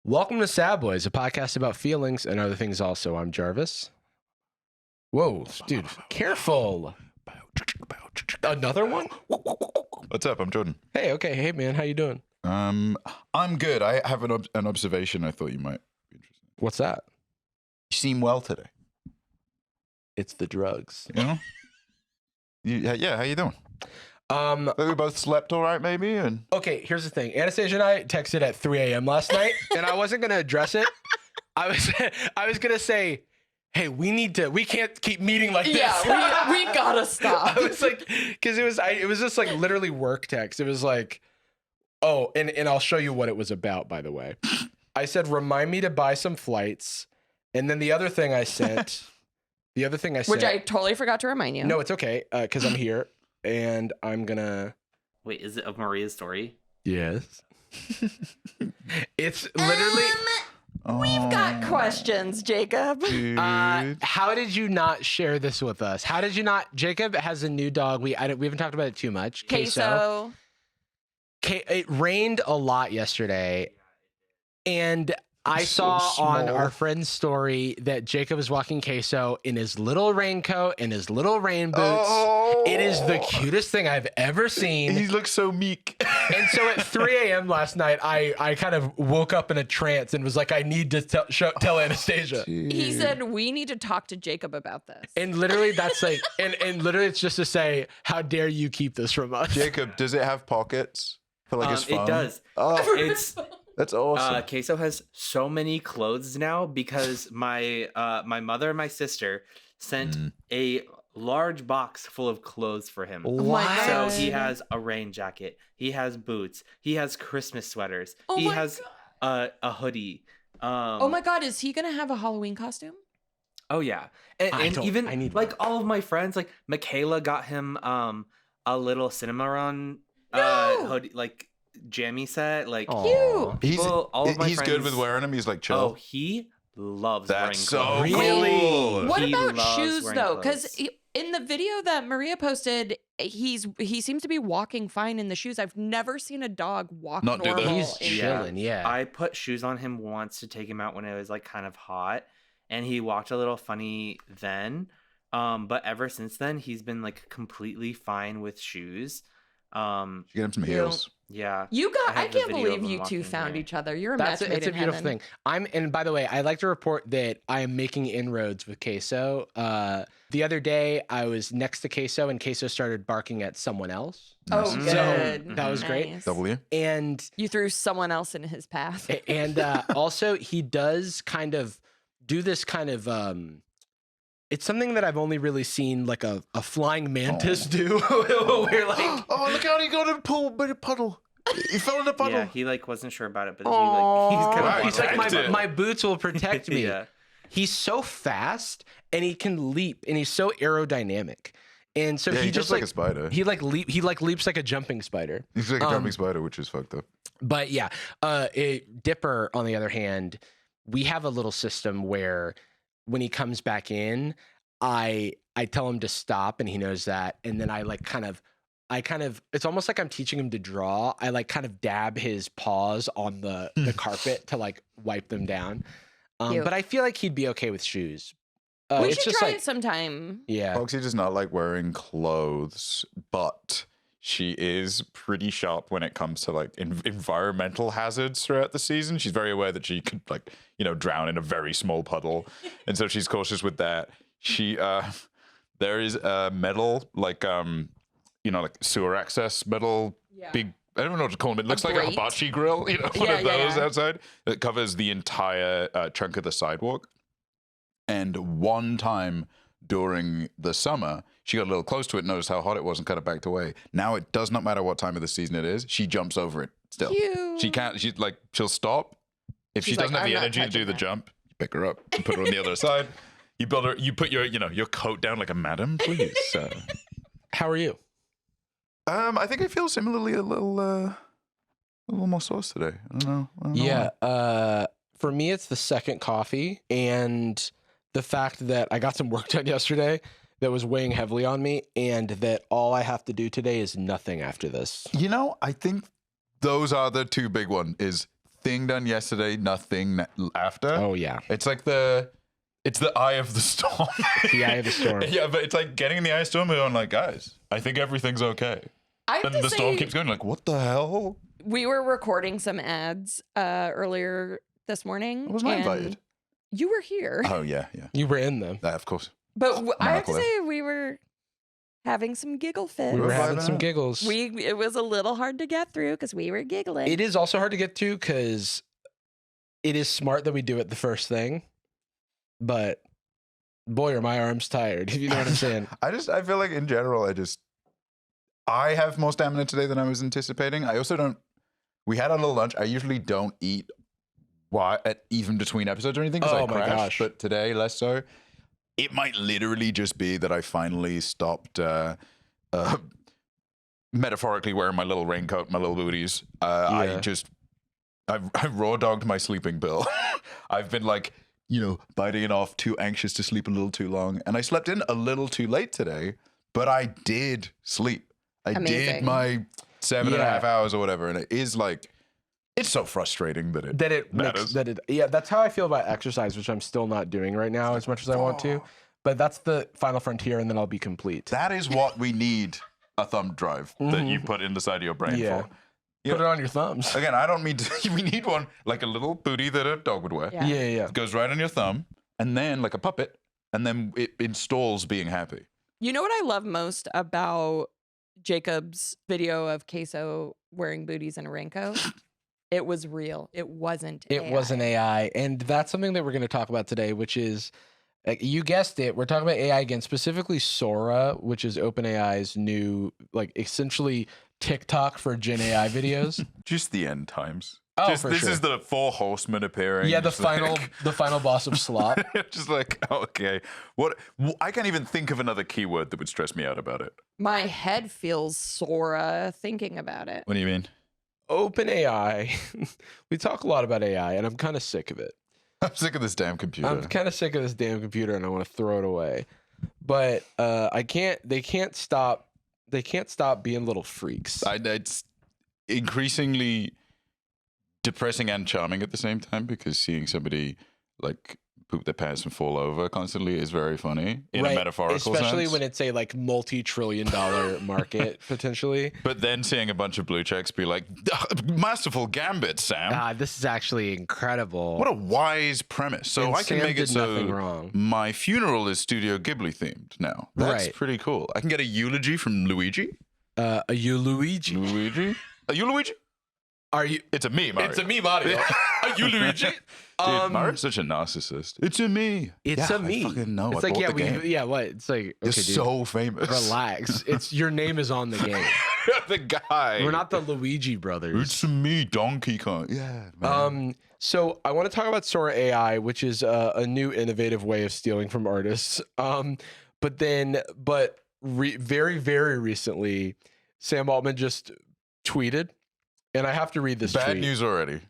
Welcome to Sad Boys, a podcast about feelings and other things also. I'm Jarvis. Whoa, dude, careful. Another one? What's up? I'm Jordan. Hey, okay. Hey, man, how you doing? I'm good. I have an observation I thought you might be interested in. What's that? You seem well today. It's the drugs. You know? Yeah, how you doing? We both slept all right, maybe? And Okay, here's the thing. Anastasia and I texted at 3 a.m. last night, and I wasn't going to address it. I was going to say, hey, we can't keep meeting like this. Yeah, we gotta stop. I was like, because it was just like literally work text. It was like, oh, and I'll show you what it was about, by the way. I said, remind me to buy some flights. And then the other thing I sent, Which I totally forgot to remind you. No, it's okay, because I'm here, and I'm gonna. Wait, is it of Maria's story? Yes. It's literally. We've got questions, Jacob. How did you not share this with us? How did you not? Jacob has a new dog. We haven't talked about it too much. Queso. It rained a lot yesterday, and I saw on our friend's story that Jacob is walking Queso in his little raincoat and his little rain boots. Oh. It is the cutest thing I've ever seen. He looks so meek. And so at 3 a.m. last night, I kind of woke up in a trance and was like, I need to tell Anastasia. He said, we need to talk to Jacob about this. And literally that's like, and literally it's just to say, how dare you keep this from us? Jacob, does it have pockets for like his phone? It does. Oh, that's awesome. Queso has so many clothes now because my mother and my sister sent a large box full of clothes for him. Wow. So he has a rain jacket. He has boots. He has Christmas sweaters. Oh he my has a hoodie. Oh my God, is he gonna have a Halloween costume? Oh yeah, and even I need like all of my friends, like Michaela got him a little Cinnamon hoodie, like jammy set, like Cute. He's good with wearing them. He's like chill. Oh, he loves wearing That's clothes. so Really? cool. What He about loves shoes wearing though? clothes. Because in the video that Maria posted, he seems to be walking fine in the shoes. I've never seen a dog walk Not do that. normal. He's chilling, yeah. I put shoes on him once to take him out when it was like kind of hot, and he walked a little funny then. But ever since then, he's been like completely fine with shoes. You get him some heels. Yeah. I have the can't video believe of him you two walking found away. each other. You're a match made It's a in beautiful heaven. thing. And by the way, I'd like to report that I am making inroads with Queso. The other day, I was next to Queso, and Queso started barking at someone else. Oh, Nice. good. So that was great. Nice. W. And You threw someone else in his path. also, he does kind of do this kind of it's something that I've only really seen like a flying mantis do. Where like, Oh, look how he got in a puddle. He fell in a puddle. Yeah, he like wasn't sure about it, but he's kind Wow, of he's like, Protect it. my boots will protect me. Yeah. He's so fast and he can leap and he's so aerodynamic. And so Yeah, he he just jumps like a spider. He leaps like a jumping spider. He's like a jumping spider, which is fucked up. But yeah, Dipper, on the other hand, we have a little system where when he comes back in, I tell him to stop and he knows that. And then I kind of, it's almost like I'm teaching him to draw. I like kind of dab his paws on the carpet to like wipe them down. Cute. But I feel like he'd be okay with shoes. We It's should just try like, it sometime. yeah. Foxy does not like wearing clothes, but she is pretty sharp when it comes to like environmental hazards throughout the season. She's very aware that she could drown in a very small puddle. And so she's cautious with that. She, there is a metal, like sewer access metal, big, I don't know what to call them. It looks like a grate? hibachi grill, one of those outside that covers the entire chunk of the sidewalk. And one time during the summer, she got a little close to it, noticed how hot it was, and kind of backed away. Now it does not matter what time of the season it is. She jumps over it still. Cute. She can't. She'll stop if she She's doesn't like, have the "I'm not energy to do touching the that." jump. You pick her up and put her on the other side. You build her. You put your coat down like a madam, please. How are you? I think I feel similarly a little more sauce today. I don't know. Yeah. For me, it's the second coffee and the fact that I got some work done yesterday that was weighing heavily on me, and that all I have to do today is nothing after this. I think those are the two big ones, is thing done yesterday, nothing after. Oh yeah, It's like the eye of the storm. the eye of the storm. Yeah, but it's like getting in the eye of the storm and going like, guys, I think everything's okay. I have And to the say, storm keeps going like, what the hell? we were recording some ads earlier this morning. Was I and invited? You were here. Oh, yeah. You were in them. Of course. But I have to Monopoly. say, we were having some giggle fits. We were having vibing some out. giggles. It was a little hard to get through because we were giggling. It is also hard to get to because it is smart that we do it the first thing, but boy, are my arms tired. If you know what I'm saying. I feel like in general, I have more stamina today than I was anticipating. I also don't, we had a little lunch. I usually don't eat even between episodes or anything because Oh I my crash, gosh. but today less so. It might literally just be that I finally stopped metaphorically wearing my little raincoat, my little booties. Yeah. I raw dogged my sleeping pill. I've been like, biting it off, too anxious to sleep a little too long. And I slept in a little too late today, but I did sleep. I did Amazing. my 7.5 Yeah. hours or whatever. And it is like, it's so frustrating that it matters. Yeah, that's how I feel about exercise, which I'm still not doing right now as much as I want to. But that's the final frontier, and then I'll be complete. That is what we need a thumb drive that you put in the side of your brain Yeah. for. Put it on your thumbs. Again, I don't mean to, we need one like a little booty that a dog would wear. Yeah. Yeah. It goes right on your thumb, and then like a puppet, and then it installs being happy. You know what I love most about Jacob's video of Queso wearing booties and a raincoat? It was real. It wasn't It AI. wasn't AI. And that's something that we're going to talk about today, which is, you guessed it, we're talking about AI again, specifically Sora, which is OpenAI's new, essentially TikTok for Gen AI videos. Just the end times. Oh, Just, for this sure. is the 4 horsemen appearing. Yeah, the just like- final boss of slop. just like, okay. I can't even think of another keyword that would stress me out about it. My head feels Sora thinking about it. What do you mean? OpenAI. We talk a lot about AI, and I'm kind of sick of it. I'm sick of this damn computer. I'm kind of sick of this damn computer, and I want to throw it away. But I can't. They can't stop. They can't stop being little freaks. It's increasingly depressing and charming at the same time because seeing somebody like poop their pants and fall over constantly is very funny in a metaphorical especially sense. when it's a multi-trillion-dollar market potentially. But then seeing a bunch of blue checks be like, masterful gambit, Sam. This is actually incredible. What a wise premise. So And I can Sam make it did nothing so wrong. my funeral is Studio Ghibli themed now. That's Right. pretty cool. I can get a eulogy from Luigi. Are you Luigi? Luigi? Are you Luigi? Are you? It's a me, Mario. It's a me, Mario. Are you Luigi? Dude, Mario's such a narcissist. It's a me. It's Yeah, a me. I fucking know. It's I like bought the game. what? It's like You're okay, dude, so famous. relax. It's your name is on the game. the guy. We're not the Luigi brothers. It's me, Donkey Kong. Yeah, man. So I want to talk about Sora AI, which is a new innovative way of stealing from artists. But very, very recently, Sam Altman just tweeted, and I have to read this Bad tweet. news already.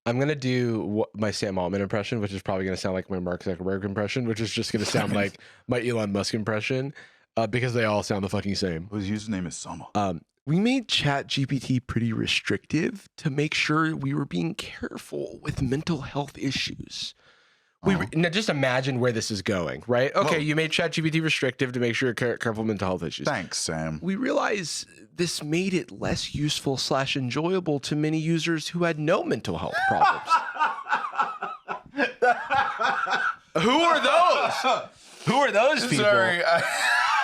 I'm going to do my Sam Altman impression, which is probably going to sound like my Mark Zuckerberg impression, which is just going to sound like my Elon Musk impression, because they all sound the fucking same. His username is Summer. We made ChatGPT pretty restrictive to make sure we were being careful with mental health issues. Now just imagine where this is going, right? Okay, Well- you made ChatGPT restrictive to make sure you're careful with mental health issues. Thanks, Sam. We realize this made it less useful / enjoyable to many users who had no mental health problems. Who are those? Who are those people? Sorry, I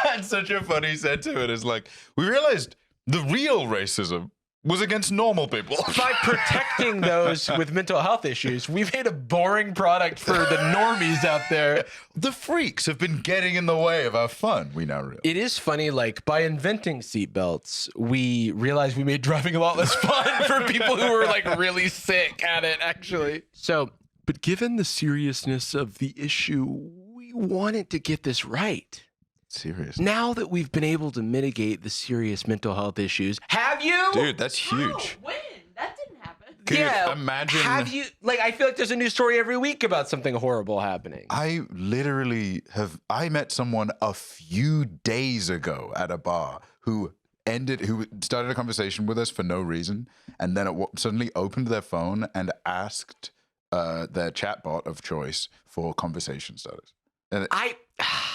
had such a funny set to it. It's like, we realized the real racism was against normal people. By protecting those with mental health issues, we've made a boring product for the normies out there. The freaks have been getting in the way of our fun, we now realize. It is funny, by inventing seatbelts, we realized we made driving a lot less fun for people who were really sick at it, actually. So, but given the seriousness of the issue, we wanted to get this right. Serious. Now that we've been able to mitigate the serious mental health issues, have you? Dude, that's huge. When? That didn't happen. Dude, imagine. Have you? I feel like there's a new story every week about something horrible happening. I literally I met someone a few days ago at a bar who who started a conversation with us for no reason, and then suddenly opened their phone and asked their chatbot of choice for conversation starters. And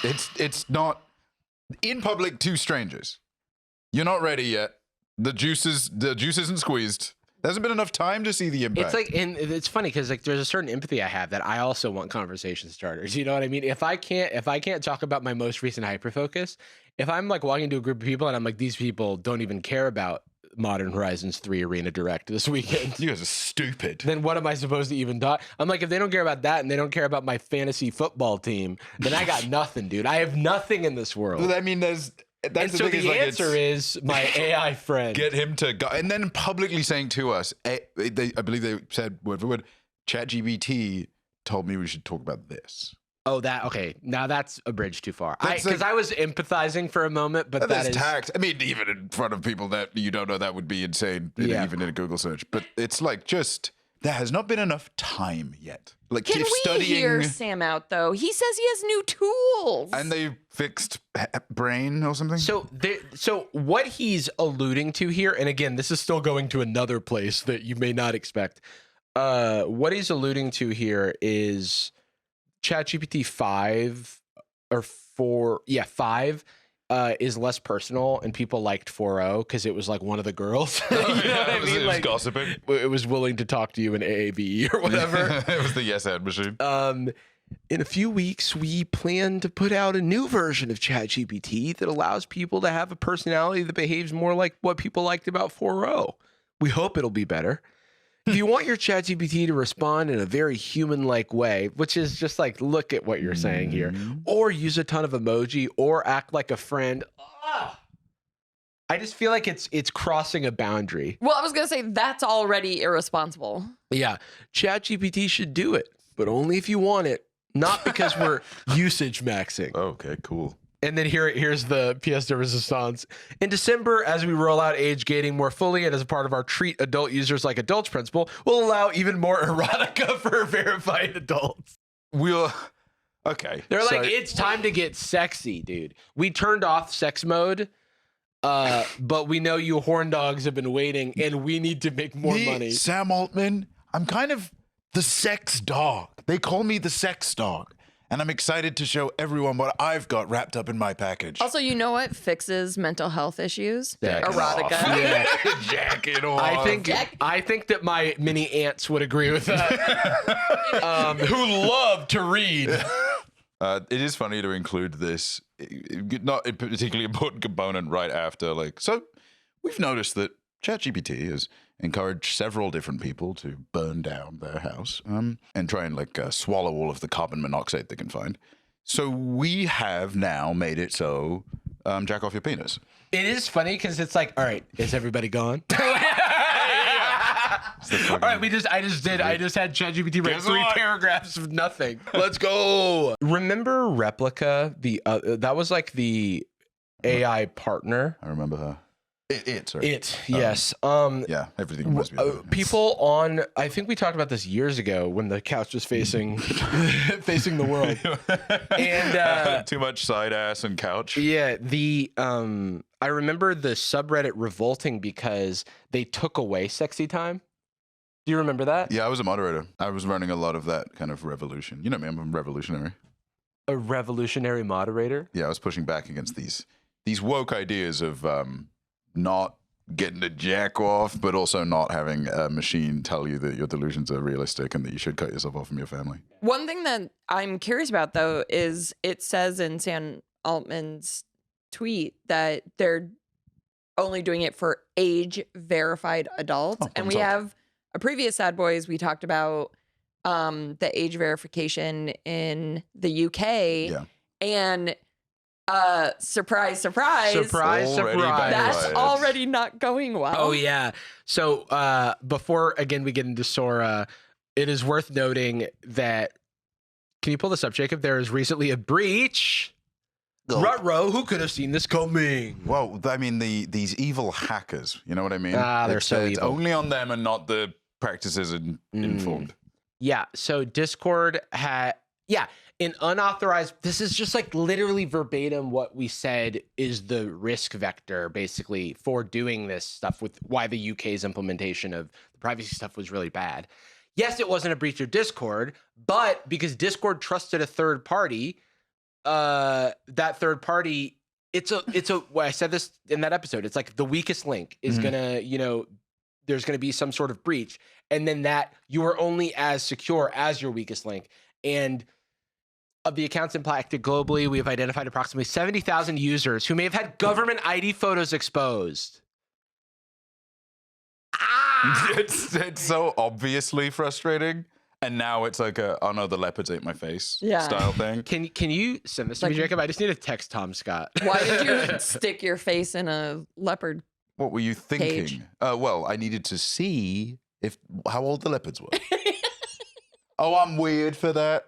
it's not in public to strangers. You're not ready yet. The juice isn't squeezed. There hasn't been enough time to see the impact. It's like, and it's funny because like there's a certain empathy I have that I also want conversation starters. You know what I mean? If I can't talk about my most recent hyperfocus, if I'm like walking into a group of people and I'm like, these people don't even care about Modern Horizons 3 Arena Direct this weekend. You guys are stupid. Then what am I supposed to even talk? I'm like, if they don't care about that and they don't care about my fantasy football team, then I got nothing, dude. I have nothing in this world. Well, I mean, that's and so the answer is my AI friend. Get him to go, and then publicly saying to us, I believe they said word for word, ChatGPT told me we should talk about this. Oh, okay. Now that's a bridge too far. Because I was empathizing for a moment, but that's tact. I mean, even in front of people that you don't know, that would be insane, even in a Google search. But it's like there has not been enough time yet. Like, Can we hear Sam out, though? He says he has new tools. And they fixed brain or something? So what he's alluding to here, and again, this is still going to another place that you may not expect. What he's alluding to here is ChatGPT 5 or 4. Yeah, 5 is less personal, and people liked 4.0 because it was like one of the girls. You know what I mean? It was like, gossiping. It was willing to talk to you in AAVE or whatever. It was the yes and machine. In a few weeks, we plan to put out a new version of ChatGPT that allows people to have a personality that behaves more like what people liked about 4.0. We hope it'll be better. If you want your ChatGPT to respond in a very human-like way, which is just like, look at what you're saying here, or use a ton of emoji, or act like a friend, I just feel like it's crossing a boundary. Well, I was going to say that's already irresponsible. Yeah, ChatGPT should do it, but only if you want it, not because we're usage maxing. Okay, cool. And then here's the pièce de résistance. In December, as we roll out age gating more fully and as a part of our treat adult users like adults principle, we'll allow even more erotica for verified adults. Okay. They're like, it's time to get sexy, dude. We turned off sex mode, but we know you horn dogs have been waiting, and we need to make more money. Sam Altman, I'm kind of the sex dog. They call me the sex dog. And I'm excited to show everyone what I've got wrapped up in my package. Also, you know what fixes mental health issues? Jack Erotica. Yeah. Jack it off. I think that my mini ants would agree with that. Who love to read. It is funny to include this, not a particularly important component right after. So we've noticed that ChatGPT has encouraged several different people to burn down their house and try and swallow all of the carbon monoxide they can find. So we have now made it so jack off your penis. It is funny because it's like, all right, is everybody gone? All right, I just had ChatGPT write 3 paragraphs of nothing. Let's go. Remember Replica? That was like the AI partner. I remember her. Yes. Yeah, everything must be. People on, I think we talked about this years ago when the couch was facing the world. And too much side ass and couch. Yeah, I remember the subreddit revolting because they took away sexy time. Do you remember that? Yeah, I was a moderator. I was running a lot of that kind of revolution. You know me, I'm a revolutionary. A revolutionary moderator? Yeah, I was pushing back against these woke ideas of not getting to jack off, but also not having a machine tell you that your delusions are realistic and that you should cut yourself off from your family. One thing that I'm curious about, though, is it says in Sam Altman's tweet that they're only doing it for age-verified adults. And we have a previous Sad Boys, we talked about the age verification in the UK. Yeah. And surprise, surprise. That's already not going well. Oh, yeah. So before, again, we get into Sora, it is worth noting that, can you pull this up, Jacob? There is recently a breach. Ruh-roh, who could have seen this coming? Well, I mean, these evil hackers, you know what I mean? They're so evil. It's only on them and not the practices informed. Yeah, so Discord had... Yeah, an unauthorized, this is just like literally verbatim what we said is the risk vector basically for doing this stuff, with why the UK's implementation of the privacy stuff was really bad. Yes, it wasn't a breach of Discord, but because Discord trusted a third party, that third party, it's a well, I said this in that episode, it's like the weakest link is gonna, there's gonna be some sort of breach, and then that you are only as secure as your weakest link. And of the accounts impacted globally, we have identified approximately 70,000 users who may have had government ID photos exposed. It's so obviously frustrating. And now it's like oh no, the leopards ate my face style thing. Can you send this to me, Jacob? I just need to text Tom Scott. Why did you stick your face in a leopard? What were you thinking? Cage. Well, I needed to see how old the leopards were. Oh, I'm weird for that.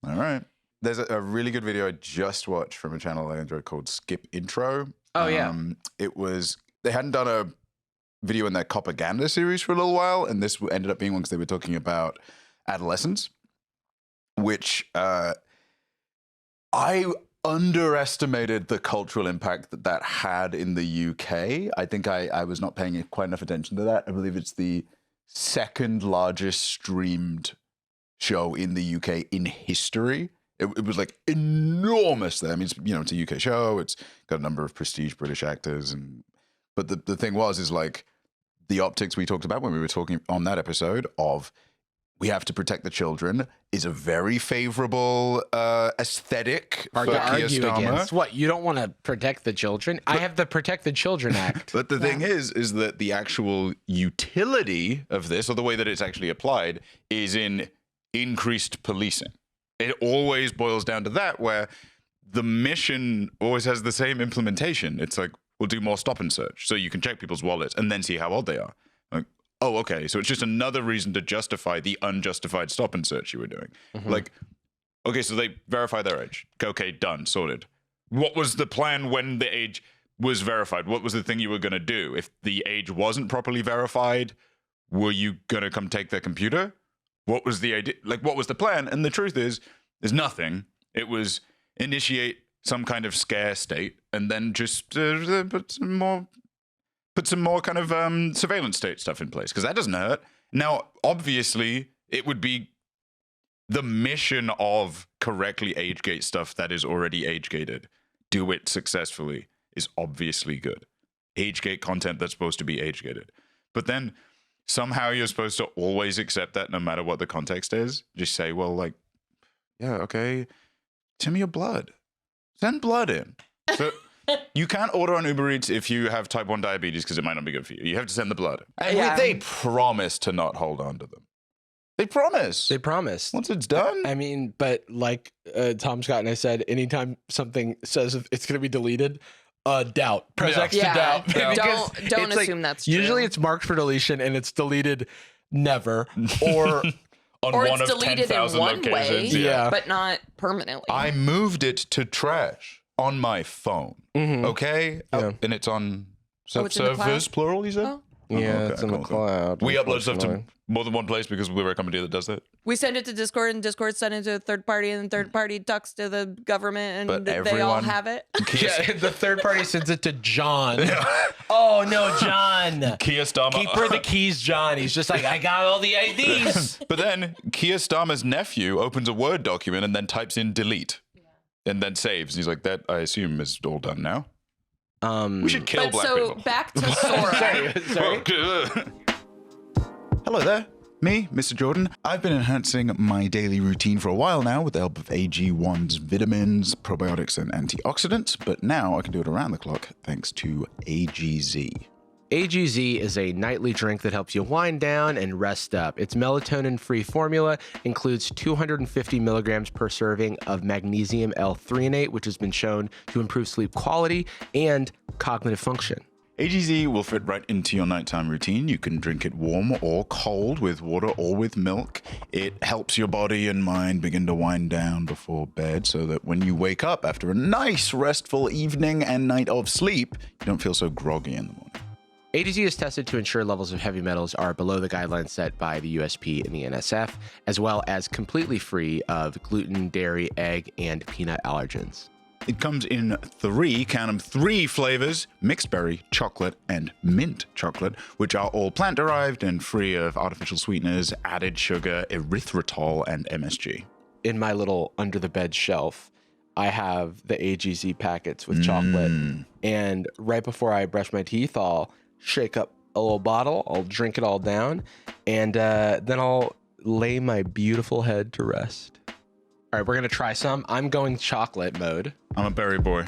All right. There's a really good video I just watched from a channel I enjoy called Skip Intro. Oh, yeah. They hadn't done a video in their propaganda series for a little while, and this ended up being one because they were talking about adolescence, which I underestimated the cultural impact that had in the UK. I think I was not paying quite enough attention to that. I believe it's the second largest streamed show in the UK in history. It was like enormous there. I mean, it's a UK show. It's got a number of prestige British actors, but the thing is like the optics we talked about when we were talking on that episode of we have to protect the children is a very favorable aesthetic for Keir argue Starmer. against what? You don't want to protect the children? I have the Protect the Children Act. But the thing is that the actual utility of this, or the way that it's actually applied, is in increased policing. It always boils down to that, where the mission always has the same implementation. It's like, we'll do more stop and search, so you can check people's wallets and then see how old they are. Like, oh, okay, so it's just another reason to justify the unjustified stop and search you were doing. Like, okay, so they verify their age. Okay, done, sorted. What was the plan when the age was verified? What was the thing you were going to do? If the age wasn't properly verified, were you going to come take their computer? What was the idea? Like, what was the plan? And the truth is, there's nothing. It was initiate some kind of scare state and then just put some more kind of surveillance state stuff in place, because that doesn't hurt. Now, obviously, it would be the mission of correctly age-gate stuff that is already age-gated. Do it successfully is obviously good. Age-gate content that's supposed to be age-gated. But then somehow you're supposed to always accept that no matter what the context is. Just say, well, like, yeah, okay, send me your blood. Send blood in. So you can't order on Uber Eats if you have type 1 diabetes because it might not be good for you. You have to send the blood. And they promise to not hold on to them. They promise. They promised. Once it's done. I mean, but like Tom Scott and I said, anytime something says it's going to be deleted, doubt. Press X to doubt. Don't assume that's true. Usually it's marked for deletion and it's deleted never. Or on or one it's of deleted 10,000 in one locations. way, but not permanently. I moved it to trash on my phone. Okay? Yeah. And it's on it's in the servers, cloud? plural, you said? Oh. Yeah, okay, it's in the cool. cloud. We upload stuff to more than one place because we're a company that does that. We send it to Discord, and Discord send it to a third party, and the third party ducks to the government, and But they all everyone- have it. Yeah, the third party sends it to John. Oh no, John. Keir Starmer. Keep her the keys, John. He's just like, I got all the IDs. But then Keir Starmer's nephew opens a Word document and then types in delete. And then saves. He's like, that, I assume, is all done now. We should kill But black so people. back to Sora. Sorry. Hello there. Me, Mr. Jordan. I've been enhancing my daily routine for a while now with the help of AG1's vitamins, probiotics, and antioxidants, but now I can do it around the clock thanks to AGZ. AGZ is a nightly drink that helps you wind down and rest up. Its melatonin-free formula includes 250 milligrams per serving of magnesium L-threonate, which has been shown to improve sleep quality and cognitive function. AGZ will fit right into your nighttime routine. You can drink it warm or cold with water or with milk. It helps your body and mind begin to wind down before bed so that when you wake up after a nice restful evening and night of sleep, you don't feel so groggy in the morning. AGZ is tested to ensure levels of heavy metals are below the guidelines set by the USP and the NSF, as well as completely free of gluten, dairy, egg, and peanut allergens. It comes in 3 flavors: mixed berry, chocolate, and mint chocolate, which are all plant-derived and free of artificial sweeteners, added sugar, erythritol, and MSG. In my little under-the-bed shelf, I have the AGZ packets with chocolate, and right before I brush my teeth, I'll shake up a little bottle, I'll drink it all down, and then I'll lay my beautiful head to rest. All right, we're gonna try some. I'm going chocolate mode. I'm a berry boy.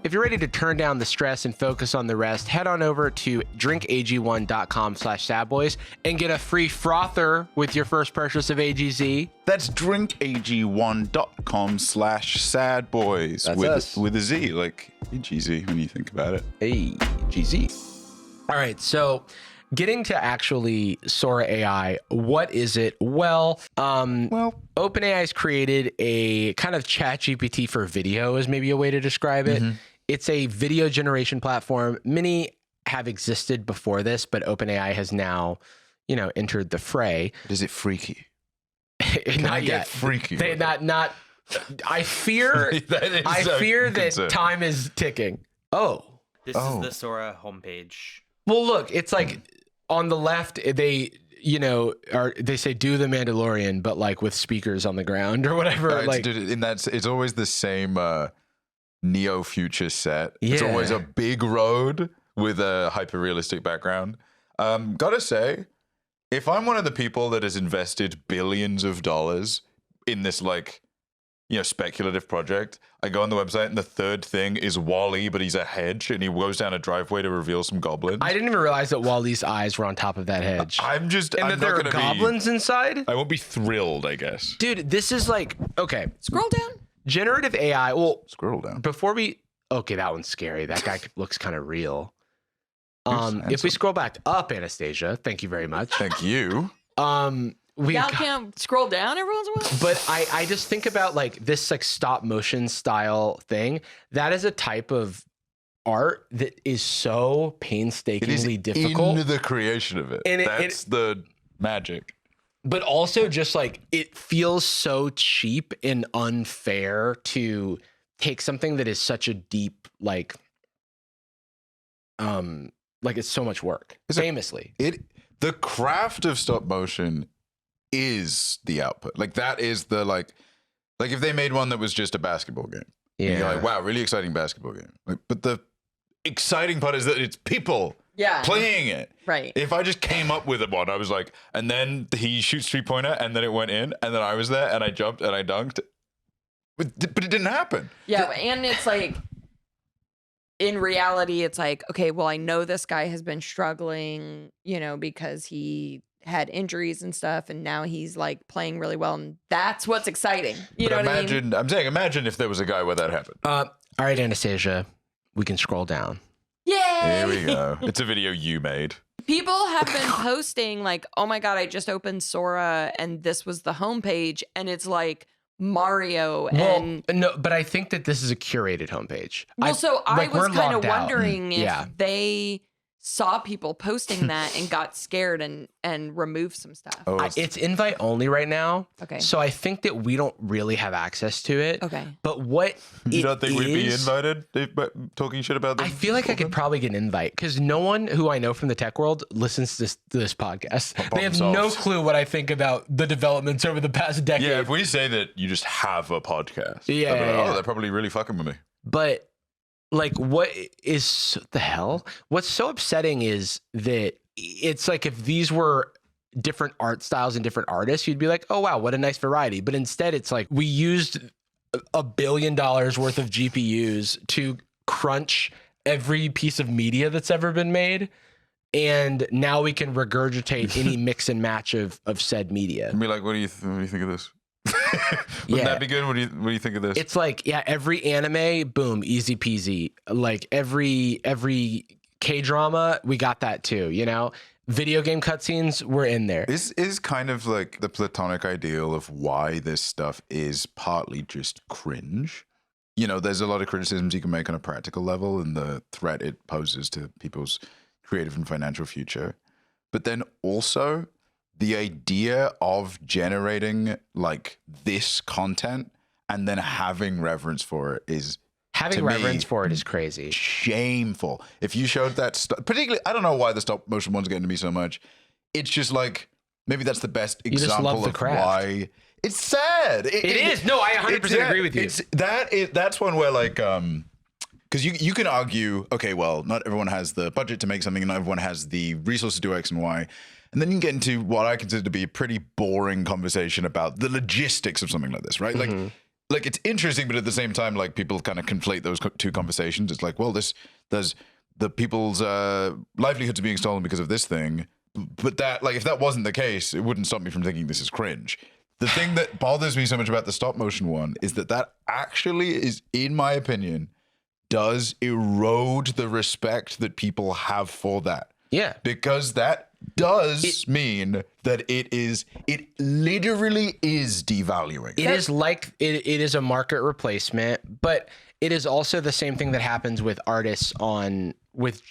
If you're ready to turn down the stress and focus on the rest, head on over to drinkag1.com/sadboys and get a free frother with your first purchase of AGZ. That's drinkag1.com/sadboys. That's us. With a Z, like AGZ when you think about it. AGZ. All right, so getting to actually Sora AI, what is it? Well, OpenAI has created a kind of ChatGPT for video is maybe a way to describe it. It's a video generation platform. Many have existed before this, but OpenAI has now, entered the fray. But is it freaky? Not yet. Get freaky. Not. I fear. that time is ticking. Oh. This is the Sora homepage. Well, look, it's like on the left, they say do the Mandalorian, but like with speakers on the ground or whatever. It's always the same neo future set. Yeah. It's always a big road with a hyper realistic background. Gotta say, if I'm one of the people that has invested billions of dollars in this speculative project, I go on the website and the third thing is Wall-E, but he's a hedge and he goes down a driveway to reveal some goblins. I didn't even realize that Wall-E's eyes were on top of that hedge. And that there are goblins inside? I won't be thrilled, I guess. Dude, this is okay. Scroll down. Generative AI. Well, scroll down. Okay, that one's scary. That guy looks kind of real. If we scroll back up, Anastasia, thank you very much. Thank you. Y'all can't scroll down every once in a while? But I just think about this stop motion style thing. That is a type of art that is so painstakingly difficult. In the creation of it. And that's the magic. But also just it feels so cheap and unfair to take something that is such a deep, it's so much work. Famously. The craft of stop motion is the output. That is the if they made one that was just a basketball game. Yeah. And you're like, wow, really exciting basketball game. But the exciting part is that it's people playing it. Right. If I just came up with one, I was like, and then he shoots 3-pointer and then it went in and then I was there and I jumped and I dunked. But it didn't happen. Yeah, and it's in reality, it's okay, well, I know this guy has been struggling, because he had injuries and stuff, and now he's playing really well, and that's what's exciting. You know what I mean? I'm saying, imagine if there was a guy where that happened. All right, Anastasia, we can scroll down. Yay! Here we go. It's a video you made. People have been posting oh my God, I just opened Sora, and this was the homepage, and it's Mario and no, but I think that this is a curated homepage. I was kind of wondering if Yeah. they saw people posting that and got scared and removed some stuff. It's invite only right now. Okay. So I think that we don't really have access to it. Okay. But what you don't think we'd be invited talking shit about them? I feel like I could probably get an invite because no one who I know from the tech world listens to this podcast. They have no clue what I think about the developments over the past decade. Yeah, if we say that you just have a podcast, yeah. They're probably really fucking with me. But what is the hell? What's so upsetting is that it's if these were different art styles and different artists, you'd be like, oh, wow, what a nice variety. But instead, it's we used $1 billion worth of GPUs to crunch every piece of media that's ever been made. And now we can regurgitate any mix and match of said media. And be like, what do you think of this? Wouldn't that be good? What do you think of this? It's every anime, boom, easy peasy. Every K-drama, we got that too, video game cutscenes were in there. This is kind of like the platonic ideal of why this stuff is partly just cringe. You know, there's a lot of criticisms you can make on a practical level and the threat it poses to people's creative and financial future. But then also the idea of generating like this content and then having reverence for it is Having reverence for it is crazy. Shameful. If you showed that stuff, particularly, I don't know why the stop motion one's getting to me so much. It's just like, maybe that's the best example of why it's sad. It is. No, I 100% agree with you. That's one where like, because you can argue, okay, well, not everyone has the budget to make something, and not everyone has the resources to do X and Y. And then you can get into what I consider to be a pretty boring conversation about the logistics of something like this, right? Like it's interesting, but at the same time, like people kind of conflate those two conversations. It's like, well, there's the people's livelihoods are being stolen because of this thing. But that, like, if that wasn't the case, it wouldn't stop me from thinking this is cringe. The thing that bothers me so much about the stop motion one is that actually is, in my opinion, does erode the respect that people have for that. Yeah. Because that does mean that it literally is devaluing. It is like it is a market replacement, but it is also the same thing that happens with artists with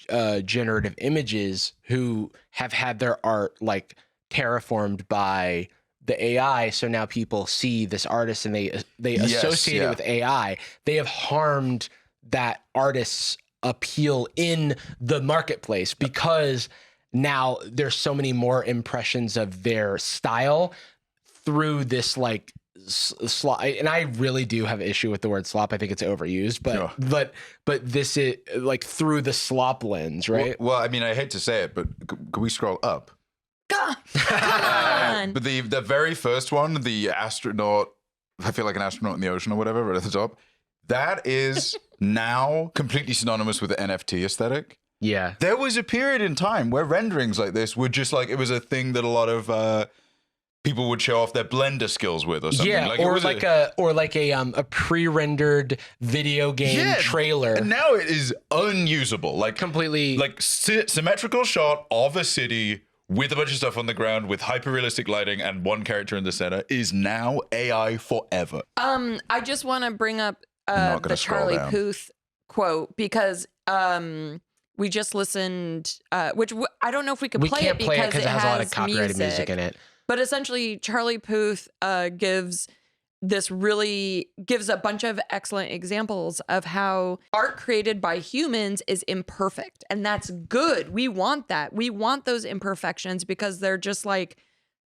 generative images who have had their art like terraformed by the AI. So now people see this artist and they associate it with AI. They have harmed that artist's appeal in the marketplace because now there's so many more impressions of their style through this like slop. And I really do have an issue with the word slop. I think it's overused, but this is like through the slop lens, right? Well, I mean, I hate to say it, but can we scroll up? Come on. But the very first one, the astronaut, I feel like an astronaut in the ocean or whatever, right at the top, that is now completely synonymous with the NFT aesthetic. Yeah. There was a period in time where renderings like this were just like, it was a thing that a lot of people would show off their Blender skills with or something. Yeah, like or like a pre-rendered video game trailer. And now it is unusable. Like completely like symmetrical shot of a city with a bunch of stuff on the ground with hyper-realistic lighting and one character in the center is now AI forever. I just want to bring up the Charlie Puth quote because we just listened, which I don't know if we can play it because it has a lot of copyrighted music in it. But essentially, Charlie Puth gives a bunch of excellent examples of how art created by humans is imperfect, and that's good. We want that. We want those imperfections because they're just like,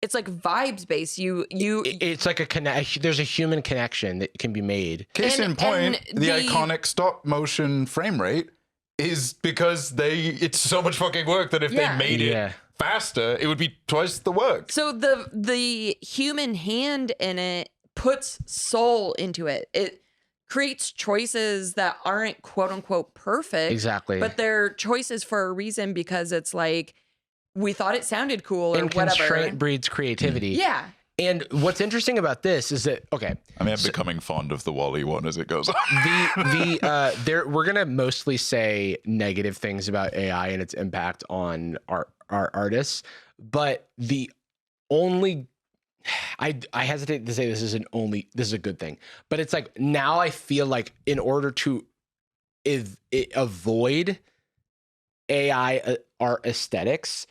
it's like vibes based. It's like a connection. There's a human connection that can be made. Case in point, the iconic stop motion frame rate is because it's so much fucking work that if they made it faster, it would be twice the work. So the human hand in it puts soul into it. It creates choices that aren't quote unquote perfect. Exactly. But they're choices for a reason because it's like, we thought it sounded cool or whatever. Constraint breeds creativity. Yeah. And what's interesting about this is that, okay. I mean, I'm becoming fond of the Wall-E one as it goes on. We're going to mostly say negative things about AI and its impact on our artists. But the only, I hesitate to say this is a good thing. But it's like, now I feel like in order to avoid AI art aesthetics,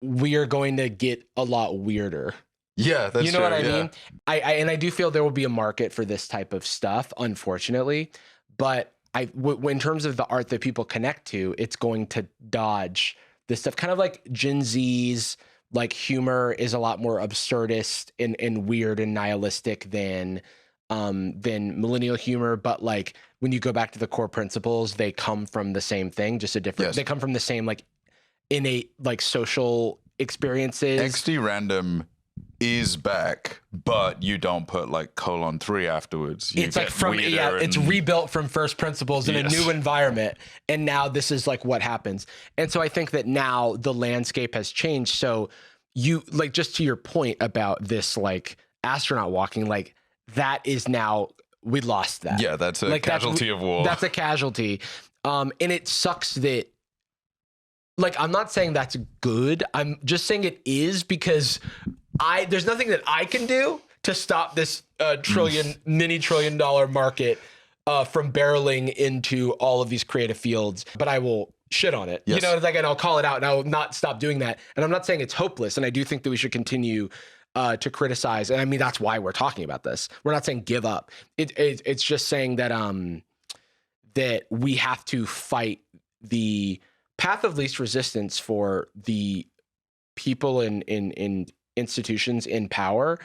we are going to get a lot weirder. Yeah, that's you know what I mean. I do feel there will be a market for this type of stuff, unfortunately. But in terms of the art that people connect to, it's going to dodge this stuff. Kind of like Gen Z's like humor is a lot more absurdist and weird and nihilistic than millennial humor. But like when you go back to the core principles, they come from the same thing, just a different. Yes. They come from the same like innate like social experiences. XD random is back, but you don't put like :3 afterwards. It's like it's rebuilt from first principles in a new environment, and now this is like what happens. And so I think that now the landscape has changed. So you like, just to your point about this like astronaut walking, like that is now, we lost that. Yeah, that's a casualty of war. That's a casualty. And it sucks that like, I'm not saying that's good. I'm just saying it is because there's nothing that I can do to stop this mini trillion dollar market from barreling into all of these creative fields. But I will shit on it. Yes. You know, like, and I'll call it out, and I will not stop doing that. And I'm not saying it's hopeless. And I do think that we should continue to criticize. And I mean, that's why we're talking about this. We're not saying give up. It's just saying that that we have to fight the path of least resistance for the people in institutions in power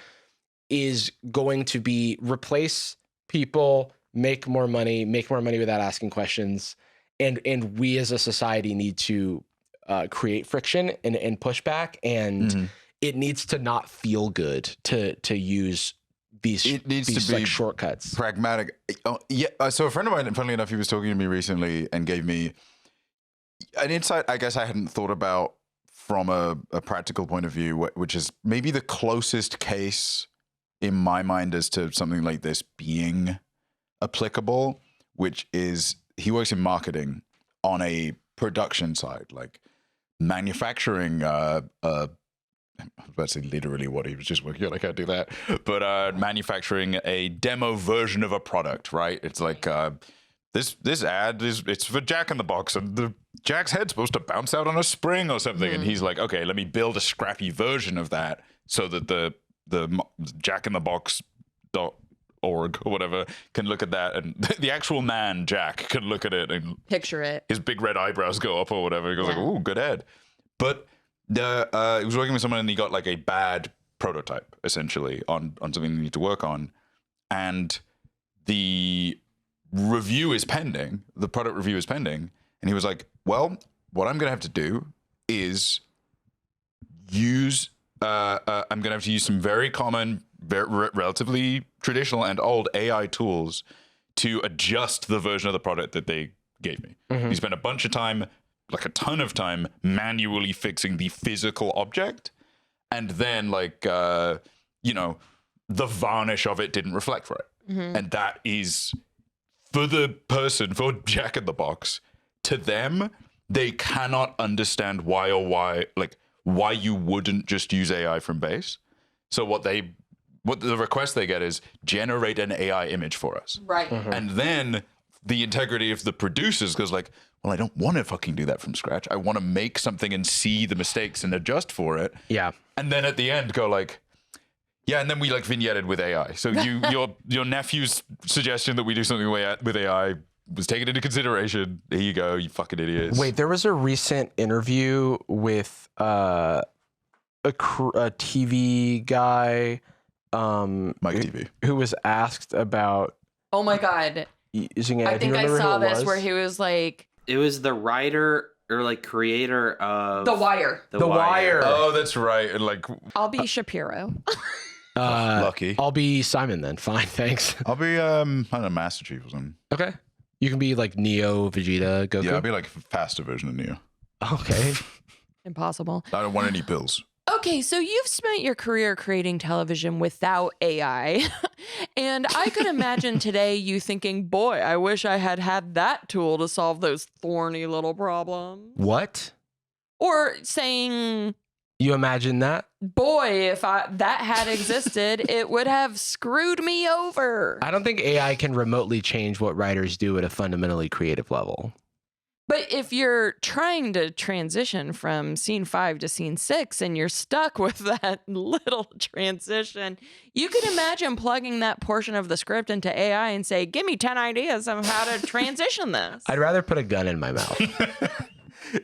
is going to be replace people, make more money without asking questions. And we as a society need to create friction and pushback, and it needs to not feel good to use these. It needs to be like shortcuts, pragmatic. So a friend of mine, funnily enough, he was talking to me recently and gave me an insight I guess I hadn't thought about from a practical point of view, which is maybe the closest case in my mind as to something like this being applicable, which is he works in marketing on a production side, like manufacturing. Let's say literally what he was just working on. I can't do that, but manufacturing a demo version of a product, right? It's like this ad it's for Jack in the Box, and the Jack's head's supposed to bounce out on a spring or something, and he's like, okay, let me build a scrappy version of that so that the Jack in the Box .org or whatever can look at that, and the actual man Jack can look at it and picture it. His big red eyebrows go up or whatever. He goes like, "Ooh, good ad." But he was working with someone, and he got like a bad prototype essentially on something they need to work on, and the review is pending. The product review is pending, and he was like, "Well, what I'm going to have to do is use. I'm going to have to use some very common, relatively traditional and old AI tools to adjust the version of the product that they gave me." He spent a bunch of time, like a ton of time, manually fixing the physical object, and then the varnish of it didn't reflect right. And that is, for the person, for Jack in the Box, to them, they cannot understand why you wouldn't just use AI from base. So what the request they get is generate an AI image for us. Right. And then the integrity of the producers goes like, well, I don't want to fucking do that from scratch. I want to make something and see the mistakes and adjust for it. Yeah. And then at the end go like, yeah, and then we like vignetted with AI. So your nephew's suggestion that we do something with AI was taken into consideration. Here you go, you fucking idiots. Wait, there was a recent interview with a TV guy, Mike TV, who was asked about. Oh my God. Using AI. I think I saw this where he was like. It was the writer or like creator of The Wire. The Wire. Oh, that's right. And like, I'll be Shapiro. lucky. I'll be Simon then. Fine, thanks. I'll be I don't know, Master Chief or something. Okay. You can be like Neo, Vegeta, Goku. Yeah, I'll be like a faster version of Neo. Okay. Impossible. I don't want any pills. Okay, so you've spent your career creating television without AI. And I could imagine today you thinking, boy, I wish I had had that tool to solve those thorny little problems. What? Or saying, you imagine that? Boy, if that had existed, it would have screwed me over. I don't think AI can remotely change what writers do at a fundamentally creative level. But if you're trying to transition from scene 5 to scene 6 and you're stuck with that little transition, you could imagine plugging that portion of the script into AI and say, give me 10 ideas of how to transition this. I'd rather put a gun in my mouth.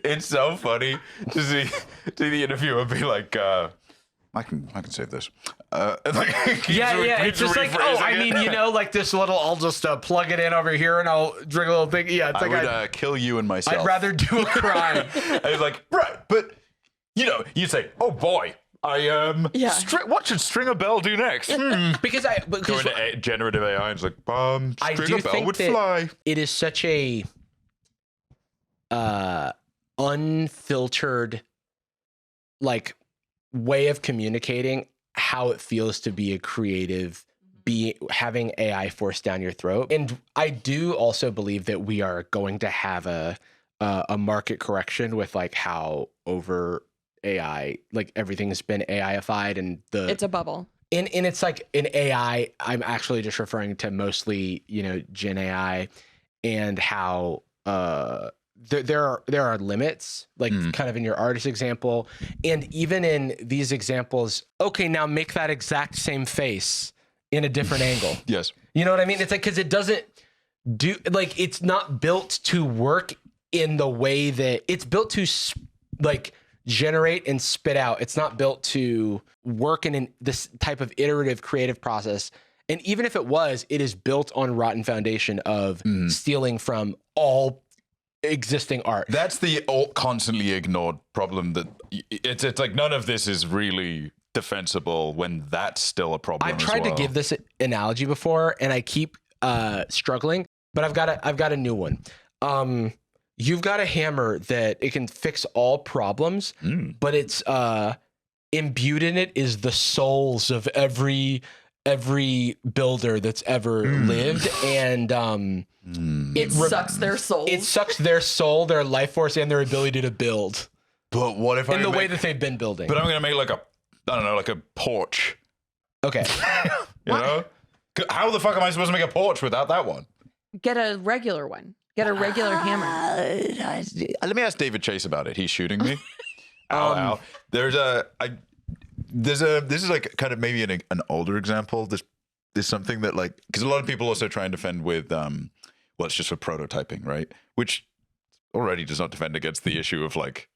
It's so funny to see the interviewer be like, I can save this. It's just like, oh, I mean, like this little, I'll just plug it in over here and I'll drink a little thing. Yeah, it's like I would kill you and myself. I'd rather do a crime. I was like, right, but you'd say, oh boy, what should Stringer Bell do next? Because go into generative AI and it's like, Stringer Bell would that fly. It is such a unfiltered, like, way of communicating how it feels to be a creative, having AI forced down your throat. And I do also believe that we are going to have a a market correction with like how over AI, like everything's been AIified and It's a bubble. And it's like in AI, I'm actually just referring to mostly, Gen AI, and how there are limits, like kind of in your artist example, and even in these examples. Okay, now make that exact same face in a different angle. Yes. You know what I mean? It's like, because it doesn't do, like, it's not built to work in the way that it's built to like generate and spit out. It's not built to work in this type of iterative creative process. And even if it was, it is built on rotten foundation of stealing from all existing art. That's the constantly ignored problem, that it's like none of this is really defensible when that's still a problem. I've tried to give this analogy before and I keep struggling, but I've got a new one. You've got a hammer that it can fix all problems, but it's imbued in it is the souls of every builder that's ever lived, and it sucks their souls. It sucks their soul, their life force, and their ability to build. But what if in the way that they've been building? But I'm gonna make like a porch. Okay. You know, how the fuck am I supposed to make a porch without that one? Get a regular one. Get a regular hammer. Let me ask David Chase about it. He's shooting me. Ow. This is like kind of maybe an older example. This is something that, like, because a lot of people also try and defend with it's just for prototyping, right? Which already does not defend against the issue of, like,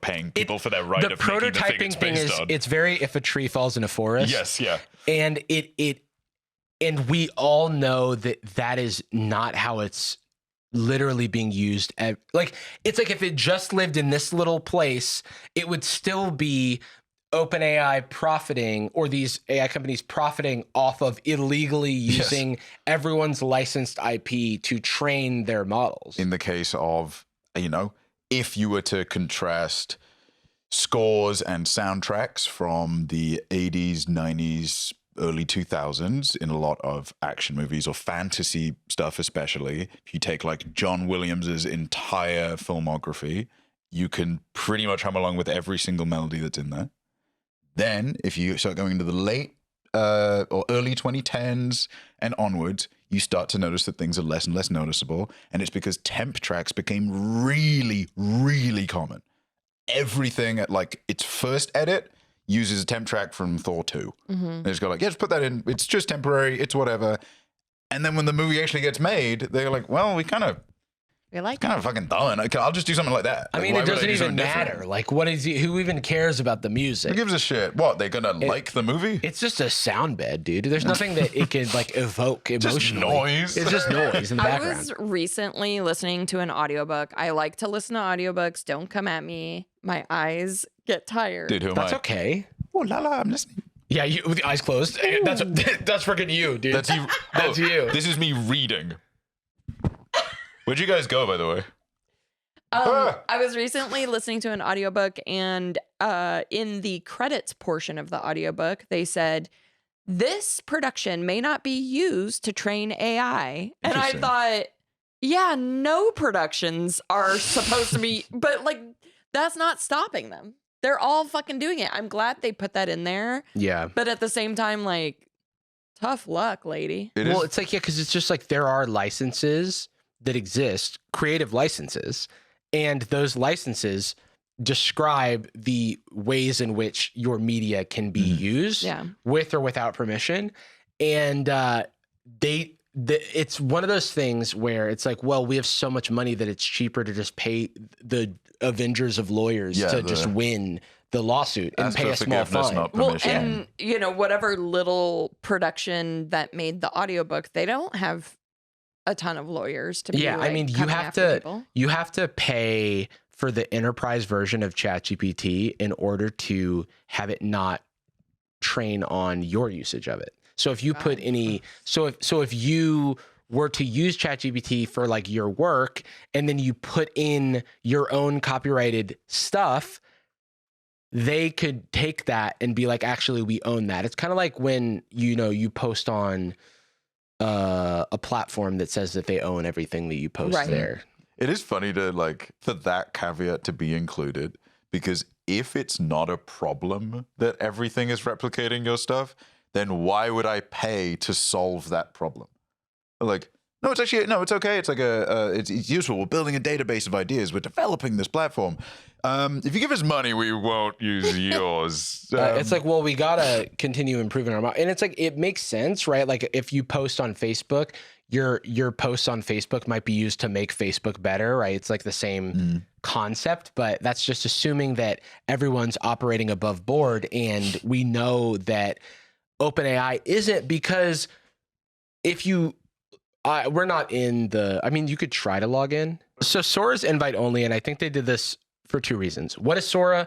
paying people for their right of making the thing it's based on. It's very, if a tree falls in a forest. Yes, yeah. And and we all know that is not how it's literally being used. Like, it's like if it just lived in this little place, it would still be OpenAI profiting, or these AI companies profiting off of illegally using everyone's licensed IP to train their models. In the case of, if you were to contrast scores and soundtracks from the 80s, 90s, early 2000s in a lot of action movies or fantasy stuff, especially, if you take like John Williams's entire filmography, you can pretty much hum along with every single melody that's in there. Then if you start going into the late or early 2010s and onwards, you start to notice that things are less and less noticeable. And it's because temp tracks became really, really common. Everything at like its first edit uses a temp track from Thor 2. They just go like, just put that in. It's just temporary. It's whatever. And then when the movie actually gets made, they're like, well, we kind of fucking done. I'll just do something like that. I mean, it doesn't even matter. Like, who even cares about the music? Who gives a shit? What, they're gonna like the movie? It's just a sound bed, dude. There's nothing that it can like evoke emotionally. Just noise. It's just noise in the background. I was recently listening to an audiobook. I like to listen to audiobooks. Don't come at me. My eyes get tired. Dude, That's okay. Oh, Lala, I'm listening. Yeah, you with the eyes closed. That's freaking you, dude. That's you. That's you. This is me reading. Where'd you guys go, by the way? I was recently listening to an audiobook, and in the credits portion of the audiobook, they said, this production may not be used to train AI. And I thought, yeah, no productions are supposed to be, but like, that's not stopping them. They're all fucking doing it. I'm glad they put that in there. Yeah. But at the same time, like, tough luck, lady. It's like, yeah, because it's just like there are licenses that exist, creative licenses, and those licenses describe the ways in which your media can be used with or without permission. And it's one of those things where it's like, well, we have so much money that it's cheaper to just pay the Avengers of lawyers to just win the lawsuit and pay a small fine. Well, and whatever little production that made the audiobook, they don't have a ton of lawyers to be I mean, you have to pay for the enterprise version of ChatGPT in order to have it not train on your usage of it. So if you put any, so if you were to use ChatGPT for like your work, and then you put in your own copyrighted stuff, they could take that and be like, actually, we own that. It's kind of like when, you post on a platform that says that they own everything that you post there. It is funny to like for that caveat to be included, because if it's not a problem that everything is replicating your stuff, then why would I pay to solve that problem? Like, no, it's okay. It's like it's useful. We're building a database of ideas. We're developing this platform. If you give us money, we won't use yours. It's like, well, we gotta continue improving our model, and it's like it makes sense, right? Like if you post on Facebook, your posts on Facebook might be used to make Facebook better, right? It's like the same concept, but that's just assuming that everyone's operating above board, and we know that OpenAI isn't, because if you we're not in the, I mean, you could try to log in. So Sora's invite only, and I think they did this for two reasons. What is Sora?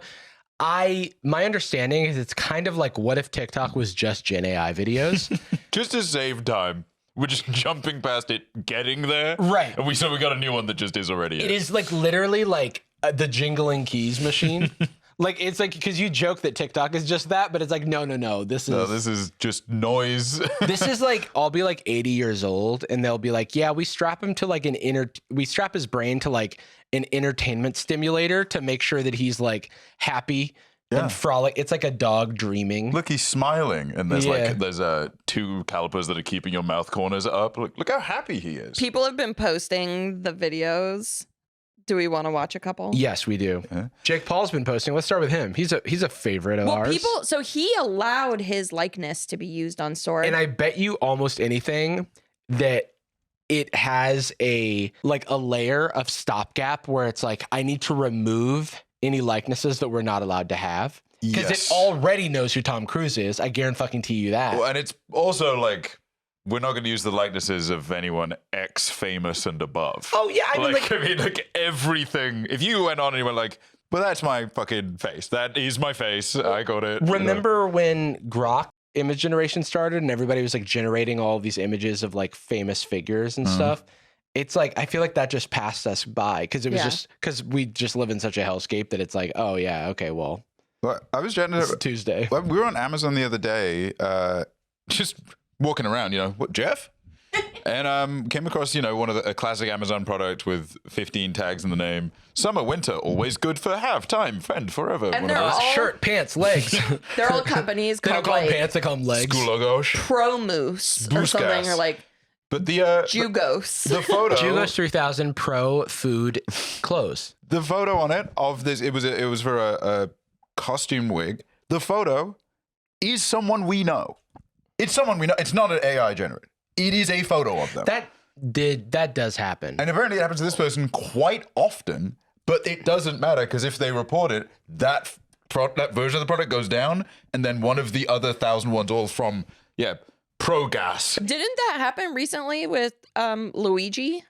My understanding is it's kind of like, what if TikTok was just Gen AI videos? Just to save time. We're just jumping past it, getting there. Right. And we got a new one that just is already It is like literally like the jingling keys machine. Like, it's like, because you joke that TikTok is just that, but it's like, no. This is just noise. This is like, I'll be like 80 years old and they'll be like, yeah, we strap him to like we strap his brain to like an entertainment stimulator to make sure that he's like happy and frolic. It's like a dog dreaming. Look, he's smiling. And there's two calipers that are keeping your mouth corners up. Look how happy he is. People have been posting the videos. Do we want to watch a couple? Yes, we do. Yeah. Jake Paul's been posting. Let's start with him. He's a favorite of ours. So he allowed his likeness to be used on Sora. And I bet you almost anything that it has a layer of stopgap where it's like, I need to remove any likenesses that we're not allowed to have. Because it already knows who Tom Cruise is. I guarantee you that. Well, and it's also like, we're not going to use the likenesses of anyone famous and above. Oh, yeah. I mean, like everything. If you went on and you went like, well, that's my fucking face. That is my face. I got it. Remember when Grok image generation started and everybody was like generating all of these images of like famous figures and stuff? It's like, I feel like that just passed us by because it was just because we just live in such a hellscape that it's like, oh, yeah, okay, well, I was chatting it's Tuesday. We were on Amazon the other day, just walking around, what, Jeff? And came across, one of a classic Amazon product with 15 tags in the name. Summer, winter, always good for have time, friend, forever. And they're all shirt, pants, legs. They're all companies They called don't call them pants, they call them legs. Skulogosh. Promoose or something, or like But the Jugos. the photo, Jugos 3000 Pro Food Clothes. The photo on it of this, it was for a costume wig. The photo is someone we know. It's someone we know. It's not an AI generated. It is a photo of them. That does happen. And apparently it happens to this person quite often, but it doesn't matter because if they report it, that version of the product goes down, and then one of the other 1,000 ones, all from, Progas. Didn't that happen recently with Luigi?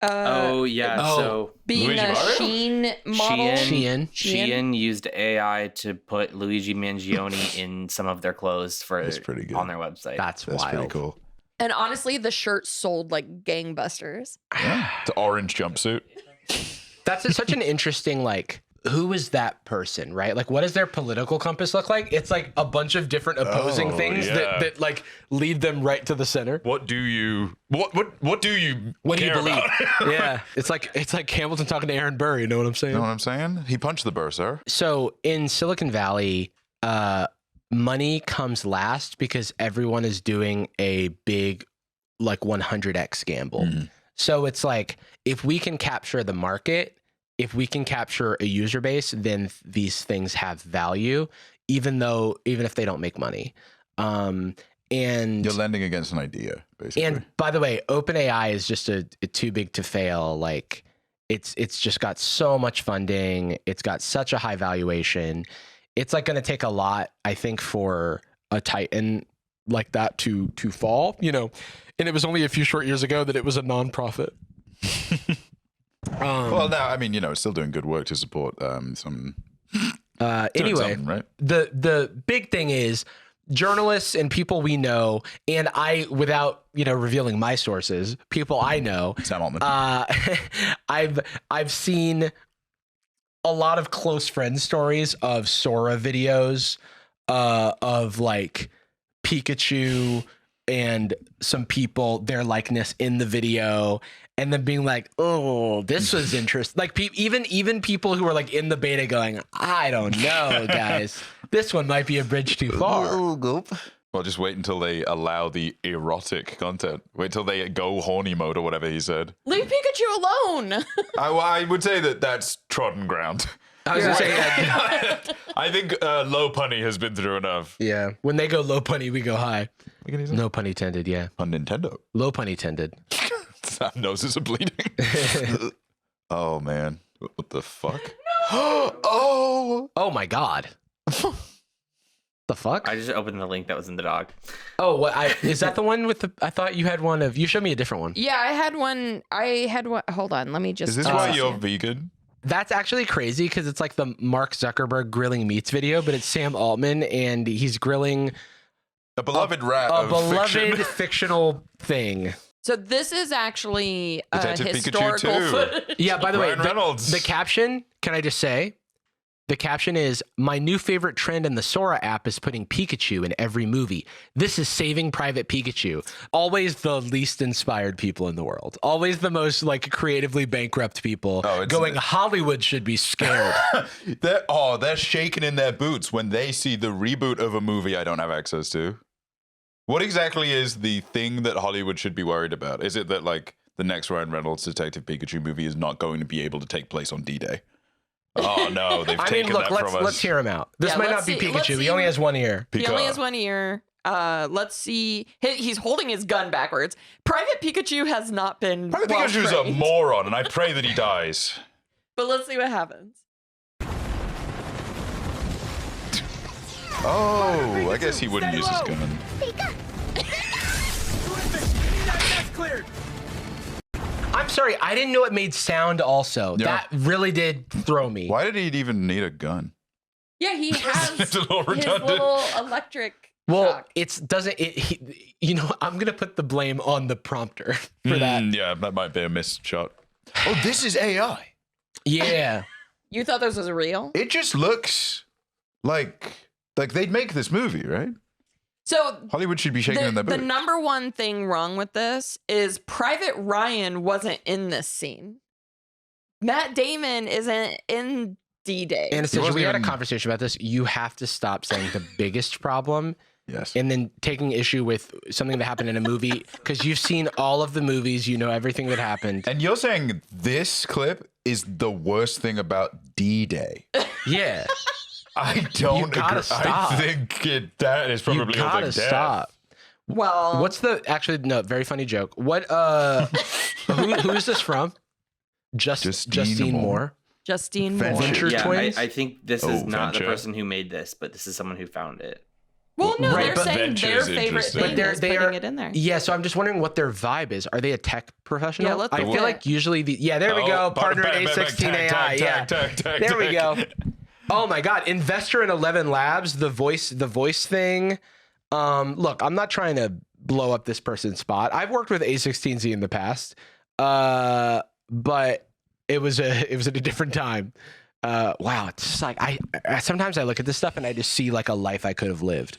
So being Luigi a Mario? Shein model. Shein used AI to put Luigi Mangione in some of their clothes That's pretty good. on their website. That's wild. Pretty cool. And honestly, the shirt sold like gangbusters. Yeah. It's an orange jumpsuit. That's such an interesting, like, who is that person, right? Like, what does their political compass look like? It's like a bunch of different opposing things that like lead them right to the center. What do you care believe? about? Yeah, it's like Hamilton talking to Aaron Burr. You know what I'm saying? You know what I'm saying? He punched the burr, sir. So in Silicon Valley, money comes last because everyone is doing a big, like 100x gamble. So it's like, if we can capture the market, if we can capture a user base, then these things have value, even if they don't make money. And you're lending against an idea, basically. And by the way, OpenAI is just a too big to fail. Like, it's just got so much funding. It's got such a high valuation. It's like going to take a lot, I think, for a titan like that to fall, And it was only a few short years ago that it was a nonprofit. Well, now, I mean, it's still doing good work to support some. Anyway, right? The big thing is journalists and people we know, and I, without revealing my sources, people I know. Sam Altman. I've seen a lot of close friend stories of Sora videos, of like Pikachu and some people, their likeness in the video. and then being like, oh, this was interesting. Like even people who are like in the beta going, I don't know, guys, this one might be a bridge too far. Well, just wait until they allow the erotic content. Wait till they go horny mode or whatever he said. Leave Pikachu alone. I would say that that's trodden ground. I was gonna say, I think low punny has been through enough. yeah. When they go low punny, we go high. No pun intended. Yeah. On Nintendo. Low pun intended. Sam noses are bleeding. Oh man, what the fuck? Oh. Oh my god. The fuck? I just opened the link that was in the dog. Oh, what? Is that the one with the? I thought you had one of. You showed me a different one. Yeah, I had one. Hold on, let me just. Is this why you're vegan? That's actually crazy because it's like the Mark Zuckerberg grilling meats video, but it's Sam Altman and he's grilling A beloved rat a of beloved fiction. fictional thing. So this is actually Detective Pikachu historical 2. footage. Yeah. By the way, Ryan Reynolds. the caption. Can I just say? The caption is, my new favorite trend in the Sora app is putting Pikachu in every movie. This is Saving Private Pikachu. Always the least inspired people in the world. Always the most like creatively bankrupt people going, Hollywood should be scared. They're shaking in their boots when they see the reboot of a movie I don't have access to. What exactly is the thing that Hollywood should be worried about? Is it that like the next Ryan Reynolds Detective Pikachu movie is not going to be able to take place on D-Day? Oh no, they've taken that from us. Let's hear him out. This might not be Pikachu. He only has one ear. He only has one ear. Let's see. He's holding his gun backwards. Private Pikachu has not been. Private Pikachu's a moron, and I pray that he dies. But let's see what happens. Oh, I guess he wouldn't use his gun. That's cleared. I'm sorry, I didn't know it made sound also. Yeah. That really did throw me. Why did he even need a gun? Yeah, he has It's a little his redundant. little electric shock. I'm gonna put the blame on the prompter for that. Yeah, that might be a missed shot. Oh, this is AI. Yeah. You thought this was real? It just looks like they'd make this movie, right? So Hollywood should be shaking in their the boots. number one thing wrong with this is Private Ryan wasn't in this scene. Matt Damon isn't in D-Day. Anastasia, we had a conversation about this. You have to stop saying the biggest problem. Yes. And then taking issue with something that happened in a movie because you've seen all of the movies, you know everything that happened. And you're saying this clip is the worst thing about D-Day. Yeah. I don't You gotta agree. stop. I think that is probably You gotta death. stop. Well, What's the very funny joke. What who is this from? Justine Moore. Justine Moore. Venture Yeah, Twins? I think this is not the Venture. person who made this, but this is someone who found it. Well, no, Right, they're but saying their Venture's favorite interesting. thing But is putting it in there. Yeah, so I'm just wondering what their vibe is. Are they a tech professional? Yeah, let's I look feel at like it. usually there we go. Partner at A16 AI. Yeah. There we go. Oh my God. Investor in 11 Labs, the voice thing. Look, I'm not trying to blow up this person's spot. I've worked with A16Z in the past. But it was at a different time. Wow, it's just like I sometimes I look at this stuff and I just see like a life I could have lived.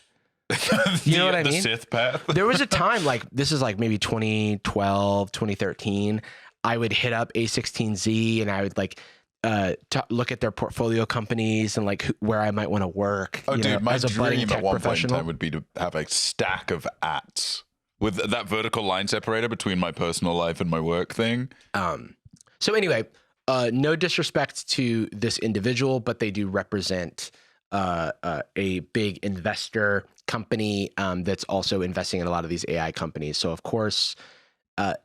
You know what I mean? The Sith path. There was a time like this is like maybe 2012, 2013. I would hit up A16Z and I would like look at their portfolio companies and like where I might want to work. Oh, dude, my as a budding dream tech at one point in professional. time would be to have a stack of ats with that vertical line separator between my personal life and my work thing. So anyway, no disrespect to this individual, but they do represent a big investor company that's also investing in a lot of these AI companies. So of course, I'm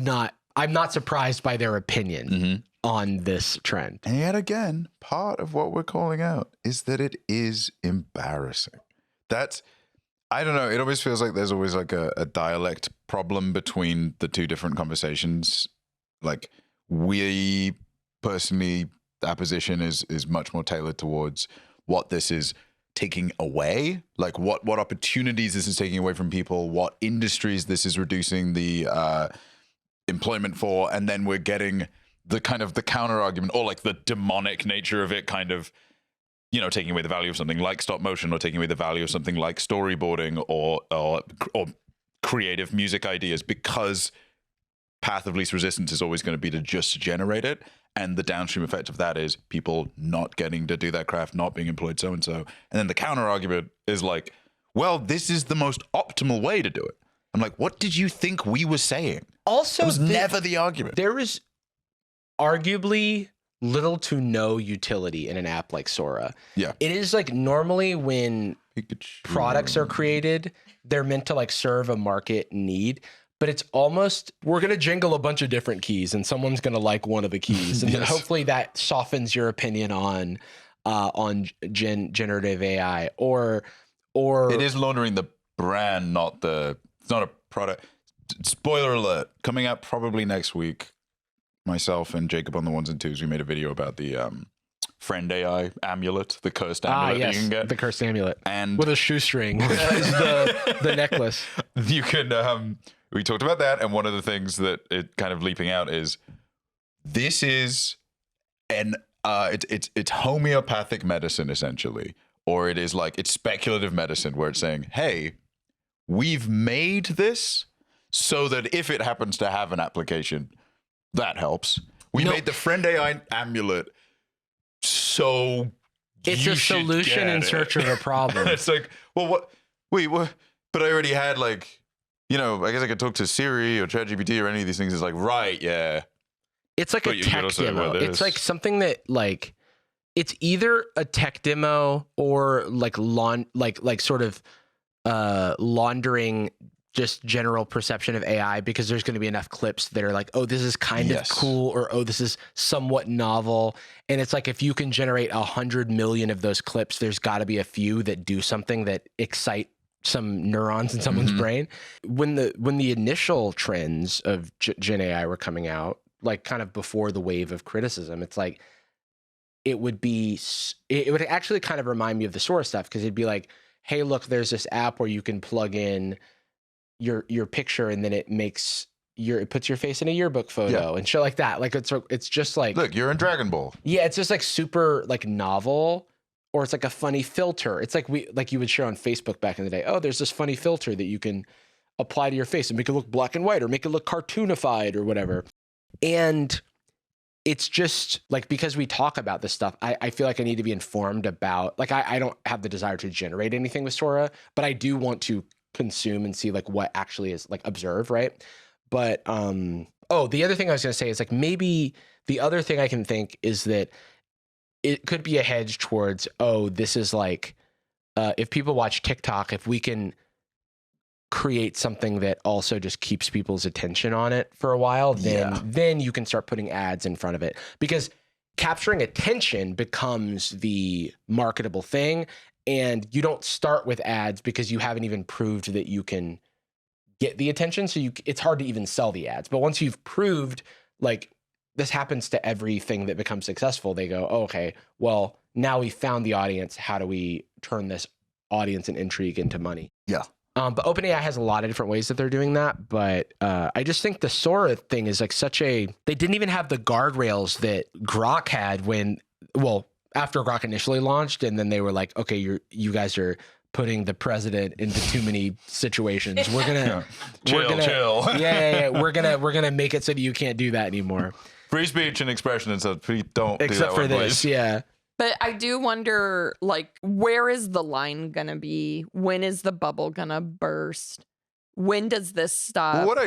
not surprised by their opinion on this trend. And yet again, part of what we're calling out is that it is embarrassing. I don't know. It always feels like there's always like a dialect problem between the two different conversations. Like we personally, our position is much more tailored towards what this is taking away, like what opportunities this is taking away from people, what industries this is reducing the employment for, and then we're getting the kind of the counter argument or like the demonic nature of it, kind of, you know, taking away the value of something like stop motion or taking away the value of something like storyboarding or creative music ideas because path of least resistance is always going to be to just generate it. And the downstream effect of that is people not getting to do that craft, not being employed so-and-so. And then the counter argument is like, well, this is the most optimal way to do it. I'm like, what did you think we were saying? Also, It was never the argument. There is arguably little to no utility in an app like Sora. Yeah. It is like normally when products are created, they're meant to like serve a market need, but it's almost, we're going to jingle a bunch of different keys and someone's going to like one of the keys. And then hopefully that softens your opinion on generative AI or it is laundering the brand, it's not a product. Spoiler alert, coming out probably next week. Myself and Jacob on the ones and twos, we made a video about the friend AI amulet, the cursed amulet that you can get. The cursed amulet. And with a shoestring as the necklace. You can we talked about that, and one of the things that it kind of leaping out is this is it's homeopathic medicine essentially, or it is like it's speculative medicine where it's saying, hey, we've made this so that if it happens to have an application, that helps. We made the friend AI amulet so it's a solution in search of a problem. It's like, well, what? Wait, what? But I already had like, I guess I could talk to Siri or ChatGPT or any of these things. It's like, right, yeah. It's like a tech demo. It's like something that like, it's either a tech demo or like sort of laundering just general perception of AI, because there's going to be enough clips that are like, oh, this is kind of cool, or oh, this is somewhat novel. And it's like, if you can generate 100 million of those clips, there's got to be a few that do something that excite some neurons in someone's brain. When the initial trends of Gen AI were coming out, like kind of before the wave of criticism, it's like, it would actually kind of remind me of the Sora stuff, because it'd be like, hey, look, there's this app where you can plug in your picture and then it puts your face in a yearbook photo and shit like that. Like it's just like, look, you're in Dragon Ball. Yeah, it's just like super like novel, or it's like a funny filter. It's like you would share on Facebook back in the day. Oh, there's this funny filter that you can apply to your face and make it look black and white or make it look cartoonified or whatever. And it's just like, because we talk about this stuff, I feel like I need to be informed about, like, I don't have the desire to generate anything with Sora, but I do want to consume and see like what actually is like observed, right? But the other thing I was going to say is like, maybe the other thing I can think is that it could be a hedge towards, this is like, if people watch TikTok, if we can create something that also just keeps people's attention on it for a while, then you can start putting ads in front of it, because capturing attention becomes the marketable thing. And you don't start with ads because you haven't even proved that you can get the attention. So it's hard to even sell the ads. But once you've proved, like, this happens to everything that becomes successful, they go, oh, okay, well, now we found the audience. How do we turn this audience and intrigue into money? Yeah. But OpenAI has a lot of different ways that they're doing that. But I just think the Sora thing is like they didn't even have the guardrails that Grok had after Grok initially launched, and then they were like, okay, you guys are putting the president into too many situations. We're gonna chill. Yeah. We're gonna make it so that you can't do that anymore. Free speech and expression, and so please don't except do that for one, this, please. yeah. But I do wonder, like, where is the line gonna be? When is the bubble gonna burst? When does this stop? Well, what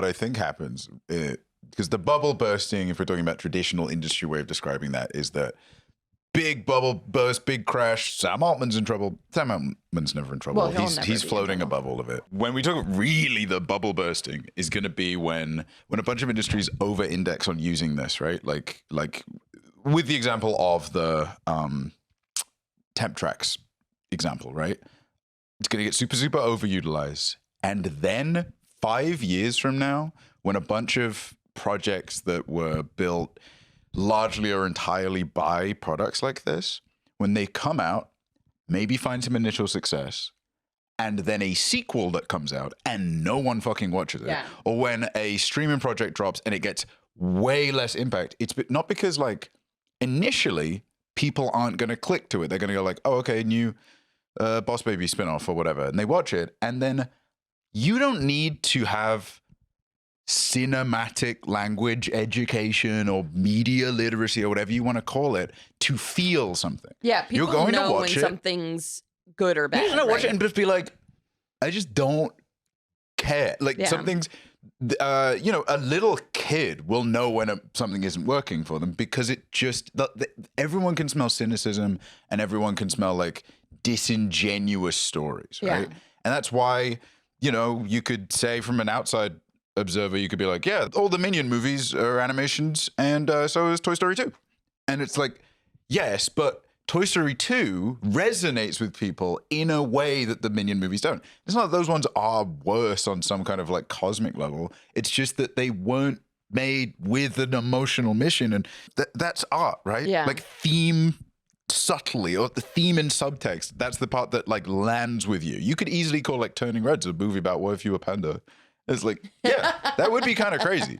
I think happens, because the bubble bursting, if we're talking about traditional industry way of describing that, is that big bubble burst, big crash. Sam Altman's in trouble. Sam Altman's never in trouble. Well, he's floating above all of it. When we talk really the bubble bursting is going to be when a bunch of industries over-index on using this, right? Like with the example of the temp tracks example, right? It's going to get super, super overutilized. And then 5 years from now, when a bunch of projects that were built largely or entirely by products like this, when they come out, maybe find some initial success, and then a sequel that comes out and no one fucking watches it, or when a streaming project drops and it gets way less impact, it's not because like initially people aren't going to click to it. They're going to go like, oh, okay, new Boss Baby spinoff or whatever, and they watch it, and then you don't need to have cinematic language education or media literacy or whatever you want to call it to feel something. Yeah, people You're going know to watch when it. something's good or bad. You're going to watch it right? and just be like, I just don't care. Like Yeah. something's, a little kid will know when something isn't working for them because it just, everyone can smell cynicism and everyone can smell like disingenuous stories, Yeah. right? And that's why, you could say from an outside observer, you could be like, yeah, all the Minion movies are animations and so is Toy Story 2. And it's like, yes, but Toy Story 2 resonates with people in a way that the Minion movies don't. It's not that those ones are worse on some kind of like cosmic level. It's just that they weren't made with an emotional mission. And that's art, right? Yeah. Like theme subtly, or the theme in subtext. That's the part that like lands with you. You could easily call like Turning Red's a movie about what if you were Panda. It's like, yeah, that would be kind of crazy.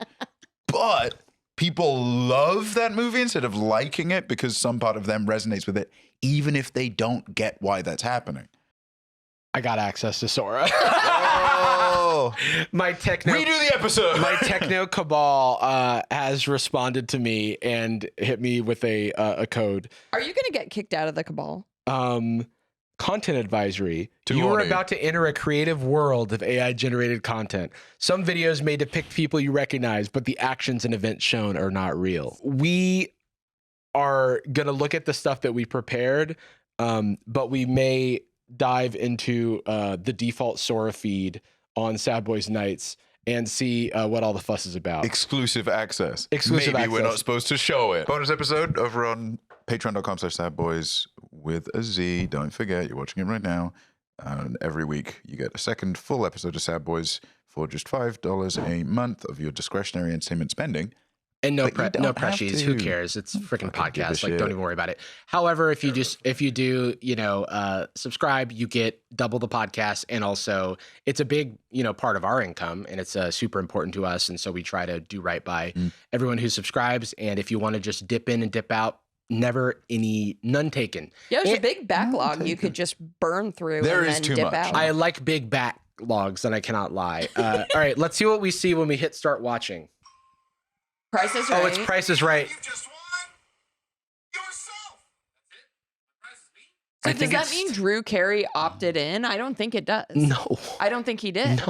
But people love that movie instead of liking it because some part of them resonates with it, even if they don't get why that's happening. I got access to Sora. Oh, My techno redo the episode. my techno cabal has responded to me and hit me with a code. Are you going to get kicked out of the cabal? Content advisory. Too You are horny. about to enter a creative world of AI generated content. Some videos may depict people you recognize, but the actions and events shown are not real. We are going to look at the stuff that we prepared, but we may dive into the default Sora feed on Boyz Nightz and see what all the fuss is about. Exclusive access. Exclusive Maybe we're access. not supposed to show it. Bonus episode over on patreon.com/sadboys with a Z. Don't forget, you're watching it right now. Every week you get a second full episode of Sad Boys for just $5 a month of your discretionary entertainment spending. And no But you don't have pressures. Who to. cares? It's a freaking fucking give a podcast. Like, shit. don't even worry about it. However, if you do, subscribe, you get double the podcast, and also it's a big, part of our income, and it's super important to us. And so we try to do right by everyone who subscribes. And if you want to just dip in and dip out, none taken. Yeah, there's a And- big backlog you could just burn through There and is then too dip much. out. I like big backlogs, and I cannot lie. All right, let's see what we see when we hit start watching. Price is Right. Oh, it's Price is Right. You just won yourself. That's it. The price is me. So I does think that it's- mean Drew Carey opted in? I don't think it does. No, I don't think he did.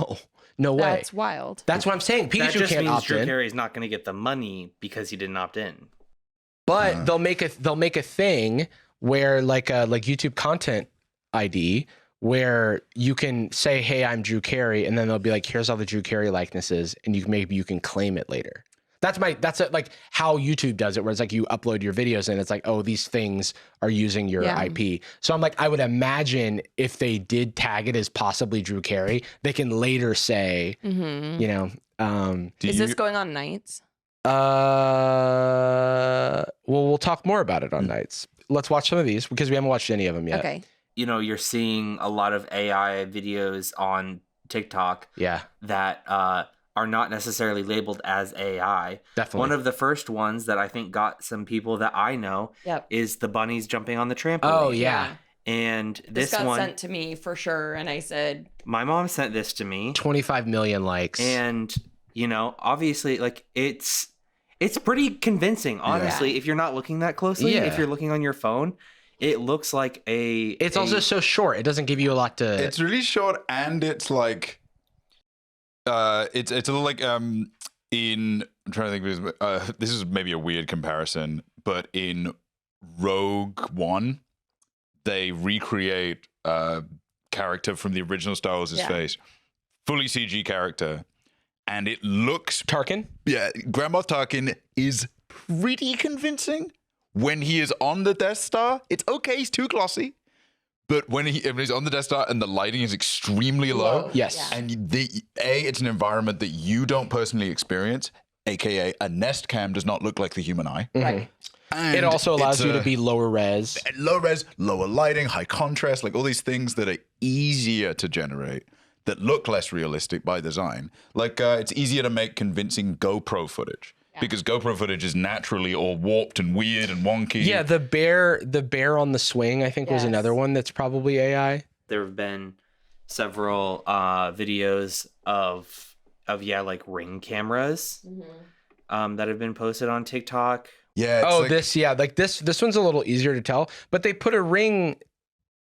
no way. That's wild. That's what I'm saying. That Pikachu just can't means opt Drew in. Carey's not going to get the money because he didn't opt in. But they'll make a thing where like YouTube content ID where you can say, "Hey, I'm Drew Carey," and then they'll be like, "Here's all the Drew Carey likenesses," and maybe you can claim it later. That's like how YouTube does it, where it's like you upload your videos and it's like, oh, these things are using your Yeah. IP. So I'm like, I would imagine if they did tag it as possibly Drew Carey, they can later say, Mm-hmm. Is this going on nights? We'll talk more about it on nights. Let's watch some of these because we haven't watched any of them yet. Okay. You're seeing a lot of AI videos on TikTok Yeah, that are not necessarily labeled as AI. definitely. One of the first ones that I think got some people that I know Yep. is the bunnies jumping on the trampoline. Oh, yeah. And This this got one, sent to me for sure, and I said, my mom sent this to me. 25 million likes. And, obviously, like, it's pretty convincing, honestly. If you're not looking that closely, Yeah. if you're looking on your phone, it looks like It's also so short. It doesn't give you a lot to. It's really short, and it's like, it's a little like I'm trying to think of this is maybe a weird comparison, but in Rogue One, they recreate a character from the original Star Wars' Yeah. face, fully CG character, and it looks Tarkin? Grand Moff Tarkin is pretty convincing. When he is on the Death Star, it's okay, he's too glossy. But when he's on the Death Star and the lighting is extremely low, Yes. Yeah. and it's an environment that you don't personally experience, aka a Nest Cam does not look like the human eye. right. And It also allows it's you to be lower res. low res, lower lighting, high contrast, like all these things that are easier to generate that look less realistic by design. Like it's easier to make convincing GoPro footage. Because GoPro footage is naturally all warped and weird and wonky. Yeah, the bear on the swing, I think, was Yes. another one that's probably AI. There have been several videos of of like Ring cameras that have been posted on TikTok. Yeah. It's this one's a little easier to tell, but they put a Ring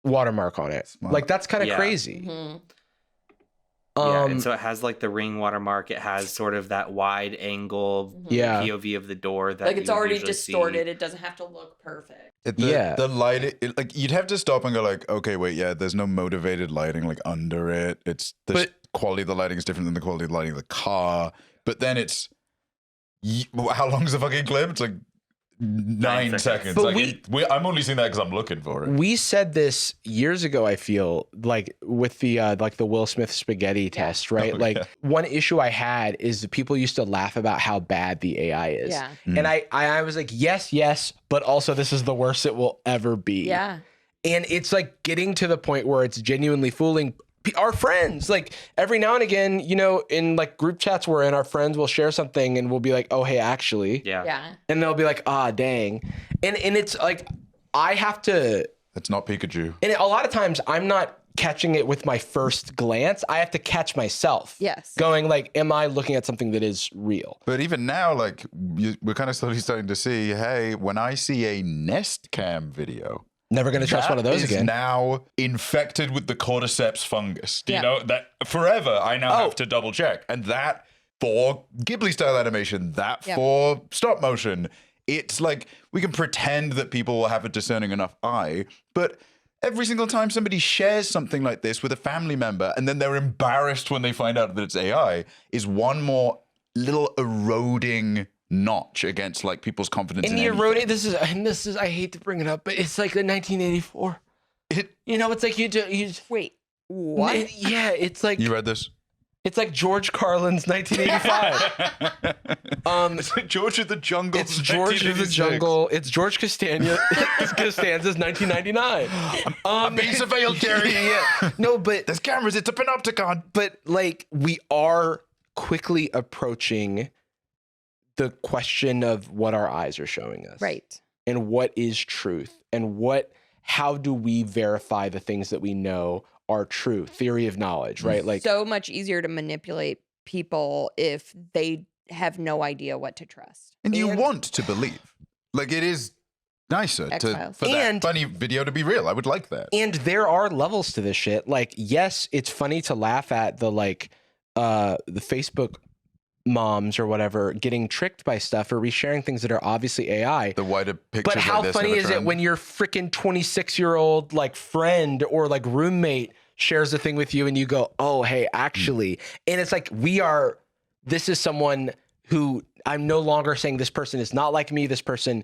watermark on it. Smart. Like, that's kind of Yeah. crazy. Yeah, and so it has like the Ring watermark. It has sort of that wide angle POV of the door that Like, it's you would already usually distorted. see. It doesn't have to look perfect. The light, like you'd have to stop and go like, okay, wait, yeah, there's no motivated lighting like under it. The quality of the lighting is different than the quality of the lighting of the car. But then it's, how long is the fucking clip? It's like 9 seconds. But like I'm only seeing that because I'm looking for it. We said this years ago, I feel like, with the like the Will Smith spaghetti test, right? Oh, like yeah. one issue I had is that people used to laugh about how bad the AI is. Yeah. And I was like, yes, but also this is the worst it will ever be. Yeah. And it's like getting to the point where it's genuinely fooling our friends. Like, every now and again, you know, in like group chats we're in, our friends will share something and we'll be like, oh, hey, actually. Yeah. And they'll be like, ah, dang. And it's like, I have to. It's not Pikachu. And a lot of times I'm not catching it with my first glance. I have to catch myself. Yes. Going like, am I looking at something that is real? But even now, like, we're kind of slowly starting to see, hey, when I see a Nest Cam video, Never going to trust one of those is again. now infected with the cordyceps fungus. Do you know that forever I now have to double check? And that for Ghibli style animation, for stop motion, it's like we can pretend that people will have a discerning enough eye, but every single time somebody shares something like this with a family member and then they're embarrassed when they find out that it's AI, is one more little eroding notch against like people's confidence and in the eroding, anything. this is I hate to bring it up, but it's like the 1984. You know, it's like you just Wait, what? It's like You read this? It's like George Carlin's 1985. It's like George of the Jungle. It's George of the Jungle. It's George Costanza's 1999. I'm being surveilled, Jerry. No, but There's cameras. It's a panopticon. but like, we are quickly approaching the question of what our eyes are showing us. Right. And what is truth, and how do we verify the things that we know are true? Theory of knowledge, right? Like, So much easier to manipulate people if they have no idea what to trust. And you want to believe. Like, it is nicer X-Files. for that funny video to be real. I would like that. and there are levels to this shit. Like, yes, it's funny to laugh at the Facebook moms or whatever getting tricked by stuff or resharing things that are obviously AI. The wider pictures. But how like this funny never is it trend. when your freaking 26-year-old like friend or like roommate shares a thing with you and you go, oh, hey, actually. And it's like, this is someone who I'm no longer saying this person is not like me. This person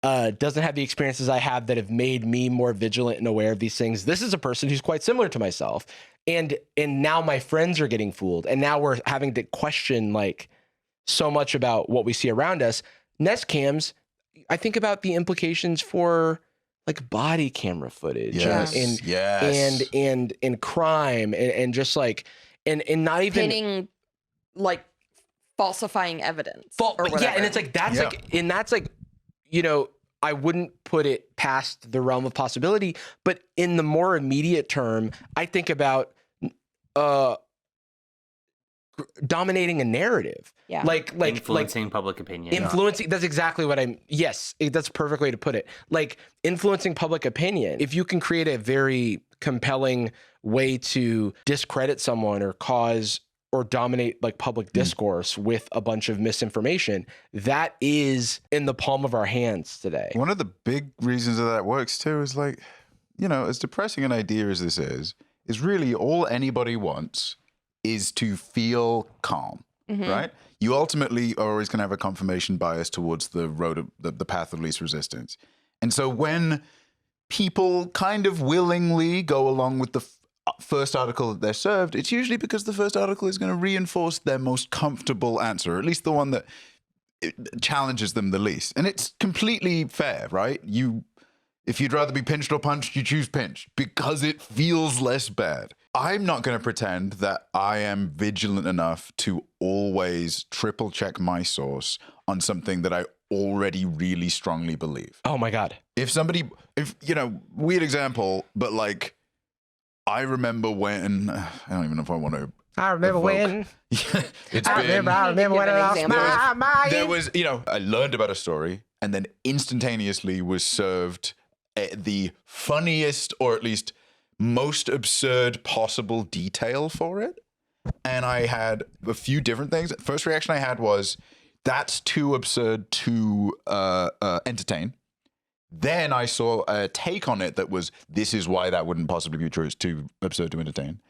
doesn't have the experiences I have that have made me more vigilant and aware of these things. This is a person who's quite similar to myself. And now my friends are getting fooled. And now we're having to question like so much about what we see around us. Nest cams, I think about the implications for like body camera footage and crime and just like and not even Pinning, like, falsifying evidence. Or yeah, whatever. and it's like that's like, you know, I wouldn't put it past the realm of possibility, but in the more immediate term, I think about dominating a narrative. Yeah. Like influencing public opinion. Influencing, that's exactly what that's a perfect way to put it. Like, influencing public opinion. If you can create a very compelling way to discredit someone or cause or dominate like public discourse with a bunch of misinformation, that is in the palm of our hands today. One of the big reasons that works too is like, you know, as depressing an idea as this is really all anybody wants is to feel calm, right? You ultimately are always going to have a confirmation bias towards the road of the path of least resistance. And so when people kind of willingly go along with the first article that they're served, it's usually because the first article is going to reinforce their most comfortable answer, or at least the one that challenges them the least. And it's completely fair, right? If you'd rather be pinched or punched, you choose pinched because it feels less bad. I'm not going to pretend that I am vigilant enough to always triple check my source on something that I already really strongly believe. Oh my God. If you know, weird example, but like, I remember when, I don't even know if I want to I remember when. It's I been. remember when I lost my mind. There was, I learned about a story and then instantaneously was served the funniest or at least most absurd possible detail for it. And I had a few different things. First reaction I had was, that's too absurd to entertain. Then I saw a take on it that was, this is why that wouldn't possibly be true. It's too absurd to entertain.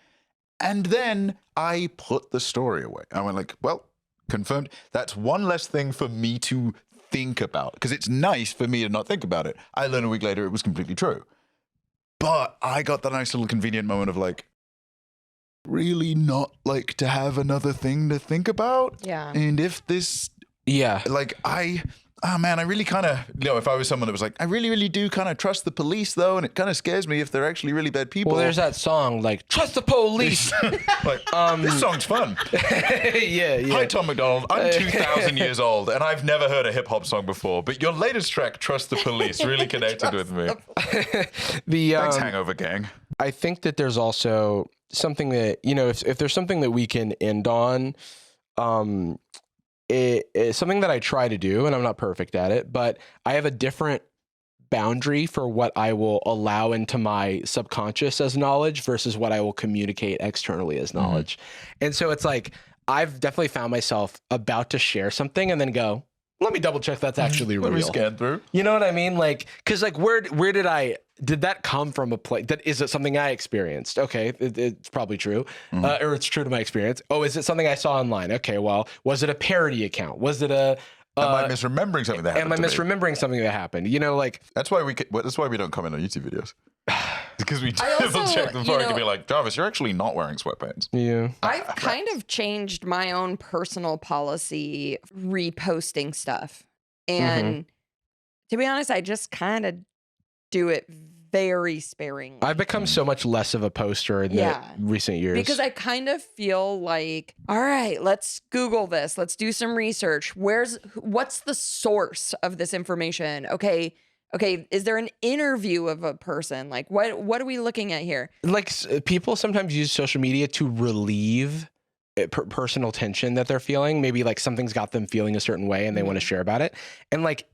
And then I put the story away. I went like, well, confirmed. That's one less thing for me to think about, because it's nice for me to not think about it. I learned a week later it was completely true. But I got that nice little convenient moment of like, really not like to have another thing to think about. Yeah. And if this, like I really kind of, if I was someone that was like, I really, really do kind of trust the police though, and it kind of scares me if they're actually really bad people. Well, there's that song like "Trust the Police." Like, this song's fun. yeah. Hi, Tom McDonald. I'm 2,000 years old, and I've never heard a hip hop song before. But your latest track, "Trust the Police," really connected with me. Thanks, Hangover Gang. I think that there's also something that if there's something that we can end on, it's something that I try to do, and I'm not perfect at it, but I have a different boundary for what I will allow into my subconscious as knowledge versus what I will communicate externally as knowledge. And so it's like, I've definitely found myself about to share something and then go, let me double check that's actually real. Let me scan through. You know what I mean? Like, cause like, where did that come from a place? Is it something I experienced? Okay. It's probably true. Or it's true to my experience. Oh, is it something I saw online? Okay. Well, was it a parody account? Was it a, am I misremembering something that happened? Am I misremembering something that happened? Like, that's why we don't comment on YouTube videos. Because we double check them before I can be like, Jarvis, you're actually not wearing sweatpants. Yeah. I've kind of changed my own personal policy reposting stuff. And to be honest, I just kind of do it very sparingly. I've become so much less of a poster in the recent years. Because I kind of feel like, all right, let's Google this. Let's do some research. What's the source of this information? Okay, is there an interview of a person? Like, what are we looking at here? Like, people sometimes use social media to relieve personal tension that they're feeling. Maybe like something's got them feeling a certain way and they want to share about it. And like,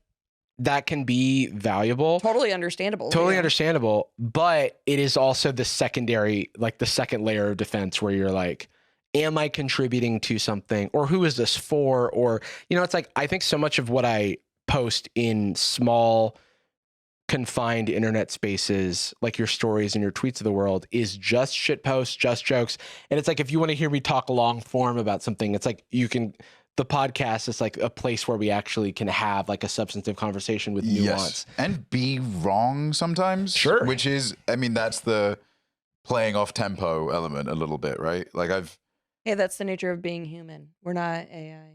that can be valuable. Totally understandable. Understandable. But it is also the secondary, like the second layer of defense where you're like, am I contributing to something? Or who is this for? Or, it's like, I think so much of what I post in small, confined internet spaces, like your stories and your tweets of the world, is just shit posts, just jokes. And it's like, if you want to hear me talk long form about something, it's like the podcast is like a place where we actually can have like a substantive conversation with nuance. And be wrong sometimes. Sure. Which is, that's the playing off tempo element a little bit, right? Like hey, that's the nature of being human. We're not AI.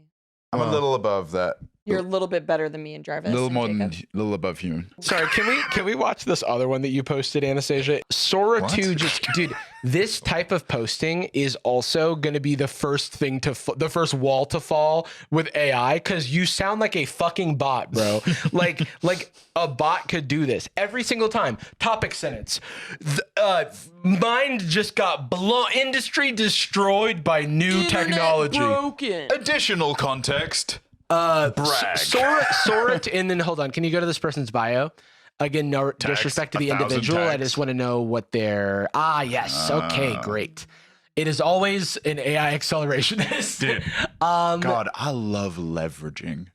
I'm a little above that. You're a little bit better than me and Jarvis. A little above human. Sorry, can we watch this other one that you posted, Anastasia? Sora 2 dude, this type of posting is also going to be the first thing the first wall to fall with AI, because you sound like a fucking bot, bro. like a bot could do this every single time. Topic sentence. Mind just got blown. Industry destroyed by new technology. Broken. Additional context. Brag. Sora, and then hold on. Can you go to this person's bio? Again, no disrespect to the individual. I just want to know what their yes. Okay, great. It is always an AI accelerationist. Dude. God, I love leveraging.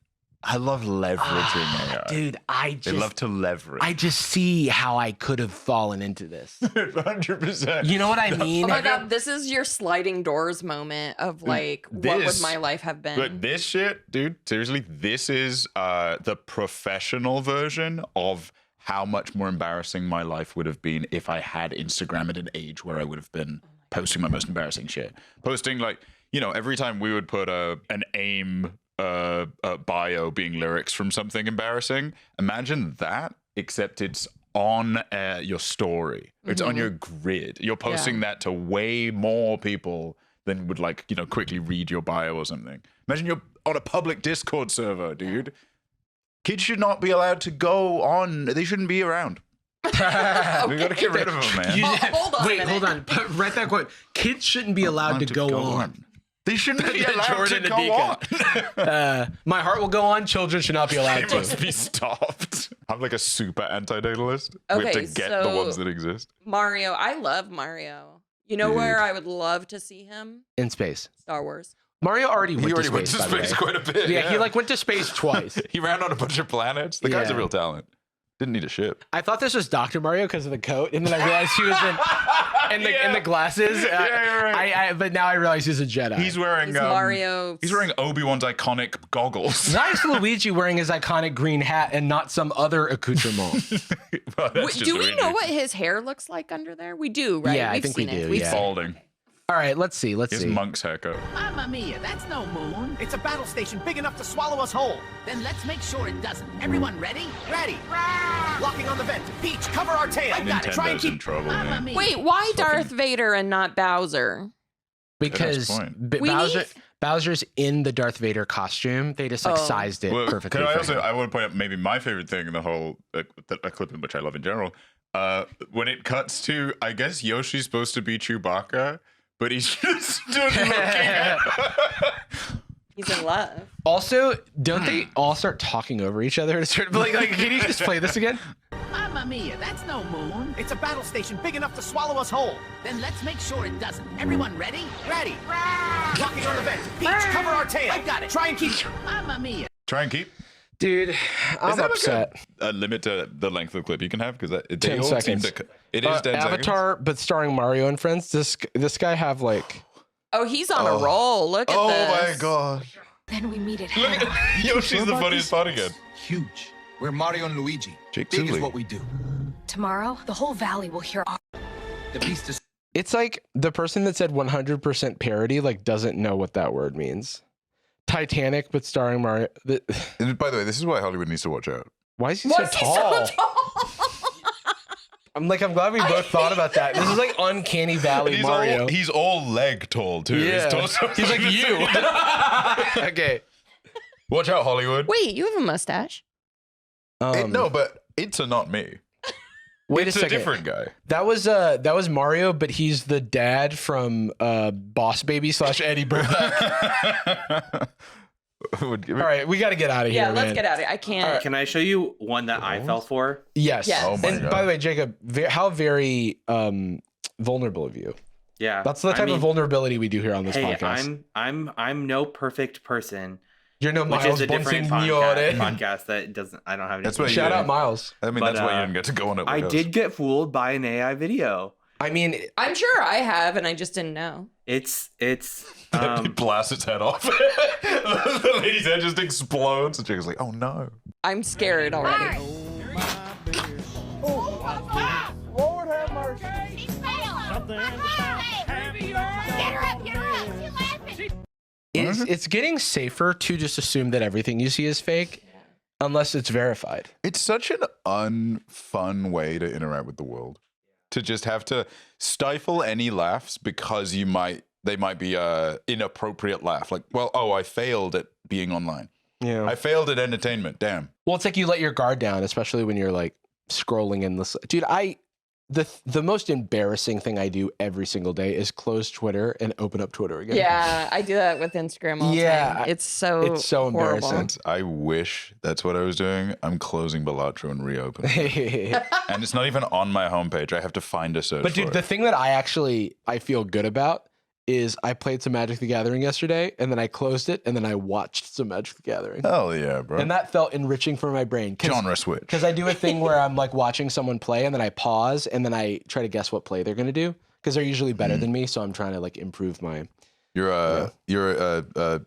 I love leveraging AI. Dude, I love to leverage. I just see how I could have fallen into this. 100%. You know what I mean? Oh my God, this is your sliding doors moment of like, what would my life have been? But this shit, dude, seriously, this is the professional version of how much more embarrassing my life would have been if I had Instagram at an age where I would have been posting my most embarrassing shit. Posting like, every time we would put an AIM bio being lyrics from something embarrassing. Imagine that, except it's on your story. It's on your grid. You're posting that to way more people than would quickly read your bio or something. Imagine you're on a public Discord server, dude. Kids should not be allowed to go on. They shouldn't be around. We gotta get rid of him, man. Hold on a Wait, minute. hold on. Write that quote. Kids shouldn't be allowed to go on. They shouldn't be allowed Jordan to go Adika. on. My heart will go on. Children should not be allowed They must to. be stopped. I'm like a super anti-natalist. We have Okay, to get the so- ones that exist. Mario, I love Mario. You know where I would love to see him? In space. Star Wars. Mario already He already went to space, by the way. quite a bit. Yeah, he like went to space twice. He ran on a bunch of planets. The guy's a Yeah. real talent. Didn't need a ship. I thought this was Dr. Mario because of the coat, and then I realized he was in the glasses. right. But now I realize he's a Jedi. He's wearing He's Mario. He's wearing Obi-Wan's iconic goggles. Why is Luigi wearing his iconic green hat and not some other accoutrement? Well, that's just Do we Luigi. know what his hair looks like under there? We do, right? Yeah, I We've think we seen it. do, We've yeah. seen it. Balding. All right, let's see. His monk's haircut. Mamma mia, that's no moon. It's a battle station big enough to swallow us whole. Then let's make sure it doesn't. Everyone ready? Ready. Locking on the vent. Peach, cover our tail. I got it. Try and Nintendo's in keep. trouble, Mamma man. mia. Wait, why Darth Vader and not Bowser? Because point. We Bowser's in the Darth Vader costume. They just like sized it Well, perfectly. Can I for also? him. I want to point out maybe my favorite thing in the whole a clip, which I love in general. When it cuts to, I guess Yoshi's supposed to be Chewbacca, but he's just stood looking at. He's in love. Also, don't they all start talking over each other? Like, can you just play this again? Mamma mia, that's no moon. It's a battle station big enough to swallow us whole. Then let's make sure it doesn't. Everyone ready? Ready. Locking on the vent. Peach, cover our tail. I got it. Try and keep. Mamma mia. Try and keep. Dude, I'm Is that upset. a limit to the length of clip you can have? Because they 10 all seconds. seem to. It is 10 Avatar, but starring Mario and friends. This guy have like. Oh, he's on a roll. Look at seconds. this. Oh my god! Then we meet at Look head on. at Yoshi's the funniest part again. Huge. We're Mario and Luigi. Jake Big is Sully. what we do. Tomorrow, the whole valley will hear our The beast is It's like the person that said 100% parody like doesn't know what that word means. Titanic, but starring Mario. And by the way, this is why Hollywood needs to watch out. Why is he Why so is he tall? so tall? I'm glad we both thought about that. This is like uncanny valley He's Mario. he's all leg tall too. Yeah. His torso He's like you. Okay. Watch out, Hollywood. Wait, you have a mustache? No, but it's not me. Wait It's a second. different guy. That was Mario, but he's the dad from Boss Baby / Eddie Burback. All right, we got to get out of here. Yeah, let's man. get out of here. I can't. Can I show you one that I fell for? Yes. Yes. Oh my And God. by the way, Jacob, how very vulnerable of you. Yeah, That's the type of vulnerability we do here on this Hey, podcast. I'm no perfect person, You're no which Miles is a different Bonsignore. podcast that doesn't. I don't have any. That's what you- Shout out Miles. I mean, But, that's why you didn't get to go on it. With I us. did get fooled by an AI video. I mean, I'm sure I have, and I just didn't know. It's It blasts its head off. The lady's head just explodes, and she's like, "Oh no!" I'm scared already. Lord have mercy. She's failing. Get her up, get her up. She's laughing. it's getting safer to just assume that everything you see is fake, unless it's verified. It's such an unfun way to interact with the world. To just have to stifle any laughs because they might be inappropriate laugh. Like, well, I failed at being online. Yeah. I failed at entertainment. Damn. Well, it's like you let your guard down, especially when you're like scrolling in this. Dude, the most embarrassing thing I do every single day is close Twitter and open up Twitter again. Yeah, I do that with Instagram all the Yeah, time. It's so embarrassing. horrible. I wish that's what I was doing. I'm closing Balatro and reopening. And it's not even on my homepage. I have to find a search. But dude, for the it. thing that I feel good about is I played some Magic the Gathering yesterday, and then I closed it, and then I watched some Magic the Gathering. Hell yeah, bro. And that felt enriching for my brain. Genre switch. Because I do a thing where I'm like watching someone play, and then I pause, and then I try to guess what play they're going to do. Because they're usually better than me, so I'm trying to like improve my... You're a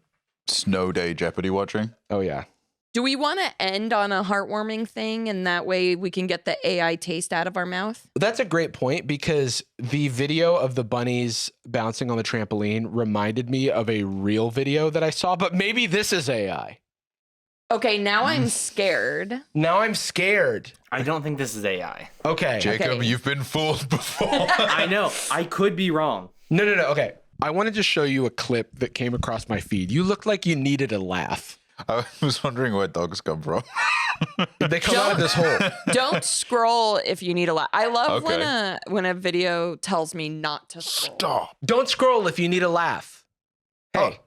snow day Jeopardy watching. Oh, yeah. Do we want to end on a heartwarming thing, and that way we can get the AI taste out of our mouth? That's a great point, because the video of the bunnies bouncing on the trampoline reminded me of a real video that I saw, but maybe this is AI. Okay, now I'm scared. Now I'm scared. I don't think this is AI. Okay. Jacob, Okay. you've been fooled before. I know. I could be wrong. No. Okay. I wanted to show you a clip that came across my feed. You looked like you needed a laugh. I was wondering where dogs come from. They come out of this hole. Don't scroll if you need a laugh. I love Okay. when a video tells me not to scroll. Stop. Don't scroll if you need a laugh. Hey,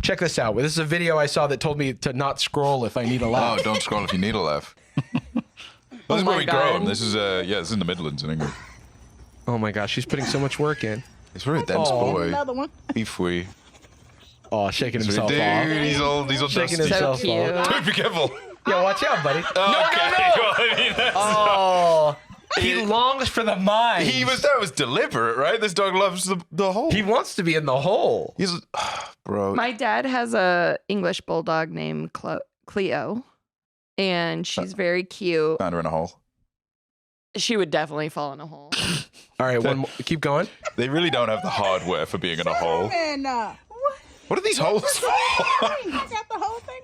check this out. This is a video I saw that told me to not scroll if I need a laugh. Oh, don't scroll if you need a laugh. This is my where we grow God. them. This is this is in the Midlands in England. Oh my gosh, she's putting so much work in. It's very dense boy. Another one. Beef we. Oh, shaking Dude, himself off. he's all Shaking dusty. himself So off. cute. Dude, be careful. Yeah, watch out, buddy. Oh, okay. Well, I mean, that's Oh, he longs for the mine. that was deliberate, right? This dog loves the hole. He wants to be in the hole. He's bro. My dad has a English bulldog named Cleo, and she's very cute. Found her in a hole. She would definitely fall in a hole. All right, one more. Keep going. They really don't have the hardware for being in a hole. And What are these holes for? I got the whole thing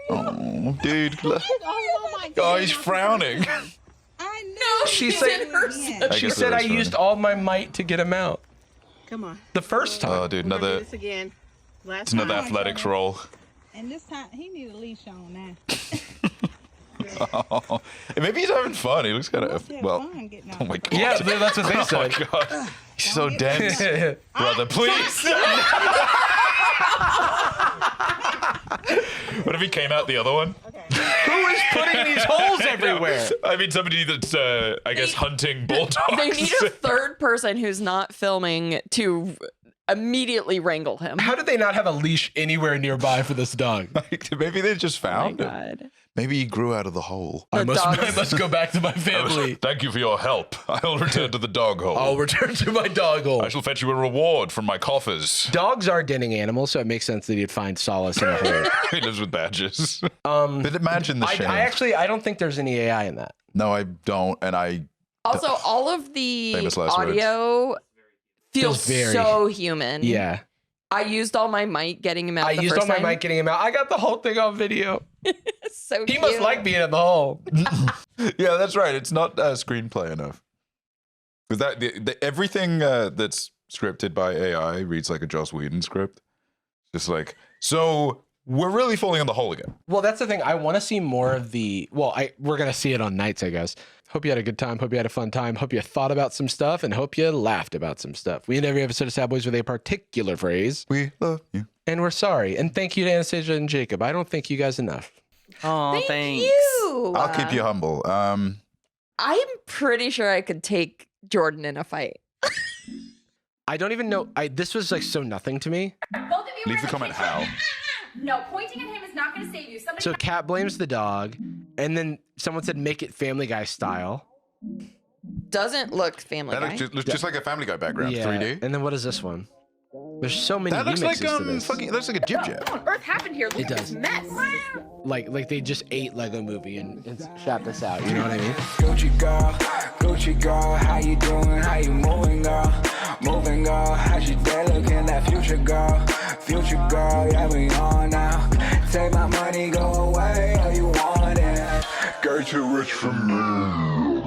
on video. Oh, dude. Oh my Oh, he's frowning. I know. She said, she guess said it I is used funny. all my might to get him out. Come on. The first time. Oh, dude, We're gonna do another. this again. Last It's another time. athletics roll. And this time he need a leash on now. Oh, maybe he's having fun. He looks kind of Yeah, well. fun getting Oh my out. god. Yeah, that's what they Oh my said. god. He's so dense. Brother, please. What if he came out the other one? Who is putting these holes everywhere? I mean, somebody that's, I guess, hunting bulldogs. They need a third person who's not filming to immediately wrangle him. How did they not have a leash anywhere nearby for this dog? Maybe they just Oh my found him. God. Maybe he grew out of the hole. I The must, dog- I must go back to my family. Thank you for your help. I'll return to the dog hole. I'll return to my dog hole. I shall fetch you a reward from my coffers. Dogs are denning animals, so it makes sense that he'd find solace in a hole. He lives with badgers. But imagine the shame. I don't think there's any AI in that. No, I don't. And I. Also, all of the Famous last words. audio feels very- so human. Yeah. I used all my might getting him out. I the used first all my time. mic getting him out. I got the whole thing on video. So He cute. must like being in the hole. Yeah, that's right. It's not screenplay enough. Because everything that's scripted by AI reads like a Joss Whedon script. Just like, so we're really falling in the hole again. Well, that's the thing. I want to see more of the. Well, we're gonna see it on Nights, I guess. Hope you had a good time. Hope you had a fun time. Hope you thought about some stuff, and hope you laughed about some stuff. We end every episode of Sad Boys with a particular phrase, We love you. and we're sorry. And thank you to Anastasia and Jacob. I don't thank you guys enough. Oh, Thank thanks. you. I'll keep you humble. I'm pretty sure I could take Jordan in a fight. I don't even know. This was like so nothing to me. Both of you Leave are in the comment kitchen. how. No, pointing at him is not going to save you. Somebody So Kat blames the dog, and then someone said make it Family Guy style. Doesn't look Family That Guy. looks just like a Family Guy background, 3D. And then what is this one? There's so many That looks remixes like to this. that looks like a jib jab. What on earth happened here? Look It at does. this mess. Like they just ate Lego Movie and shot this out. You know what I mean? Gucci girl, how you doing? How you moving, girl? Moving, girl. How's your day looking? That future girl, yeah, we on now. Take my money, go away, all you want it. Girl, too rich for me.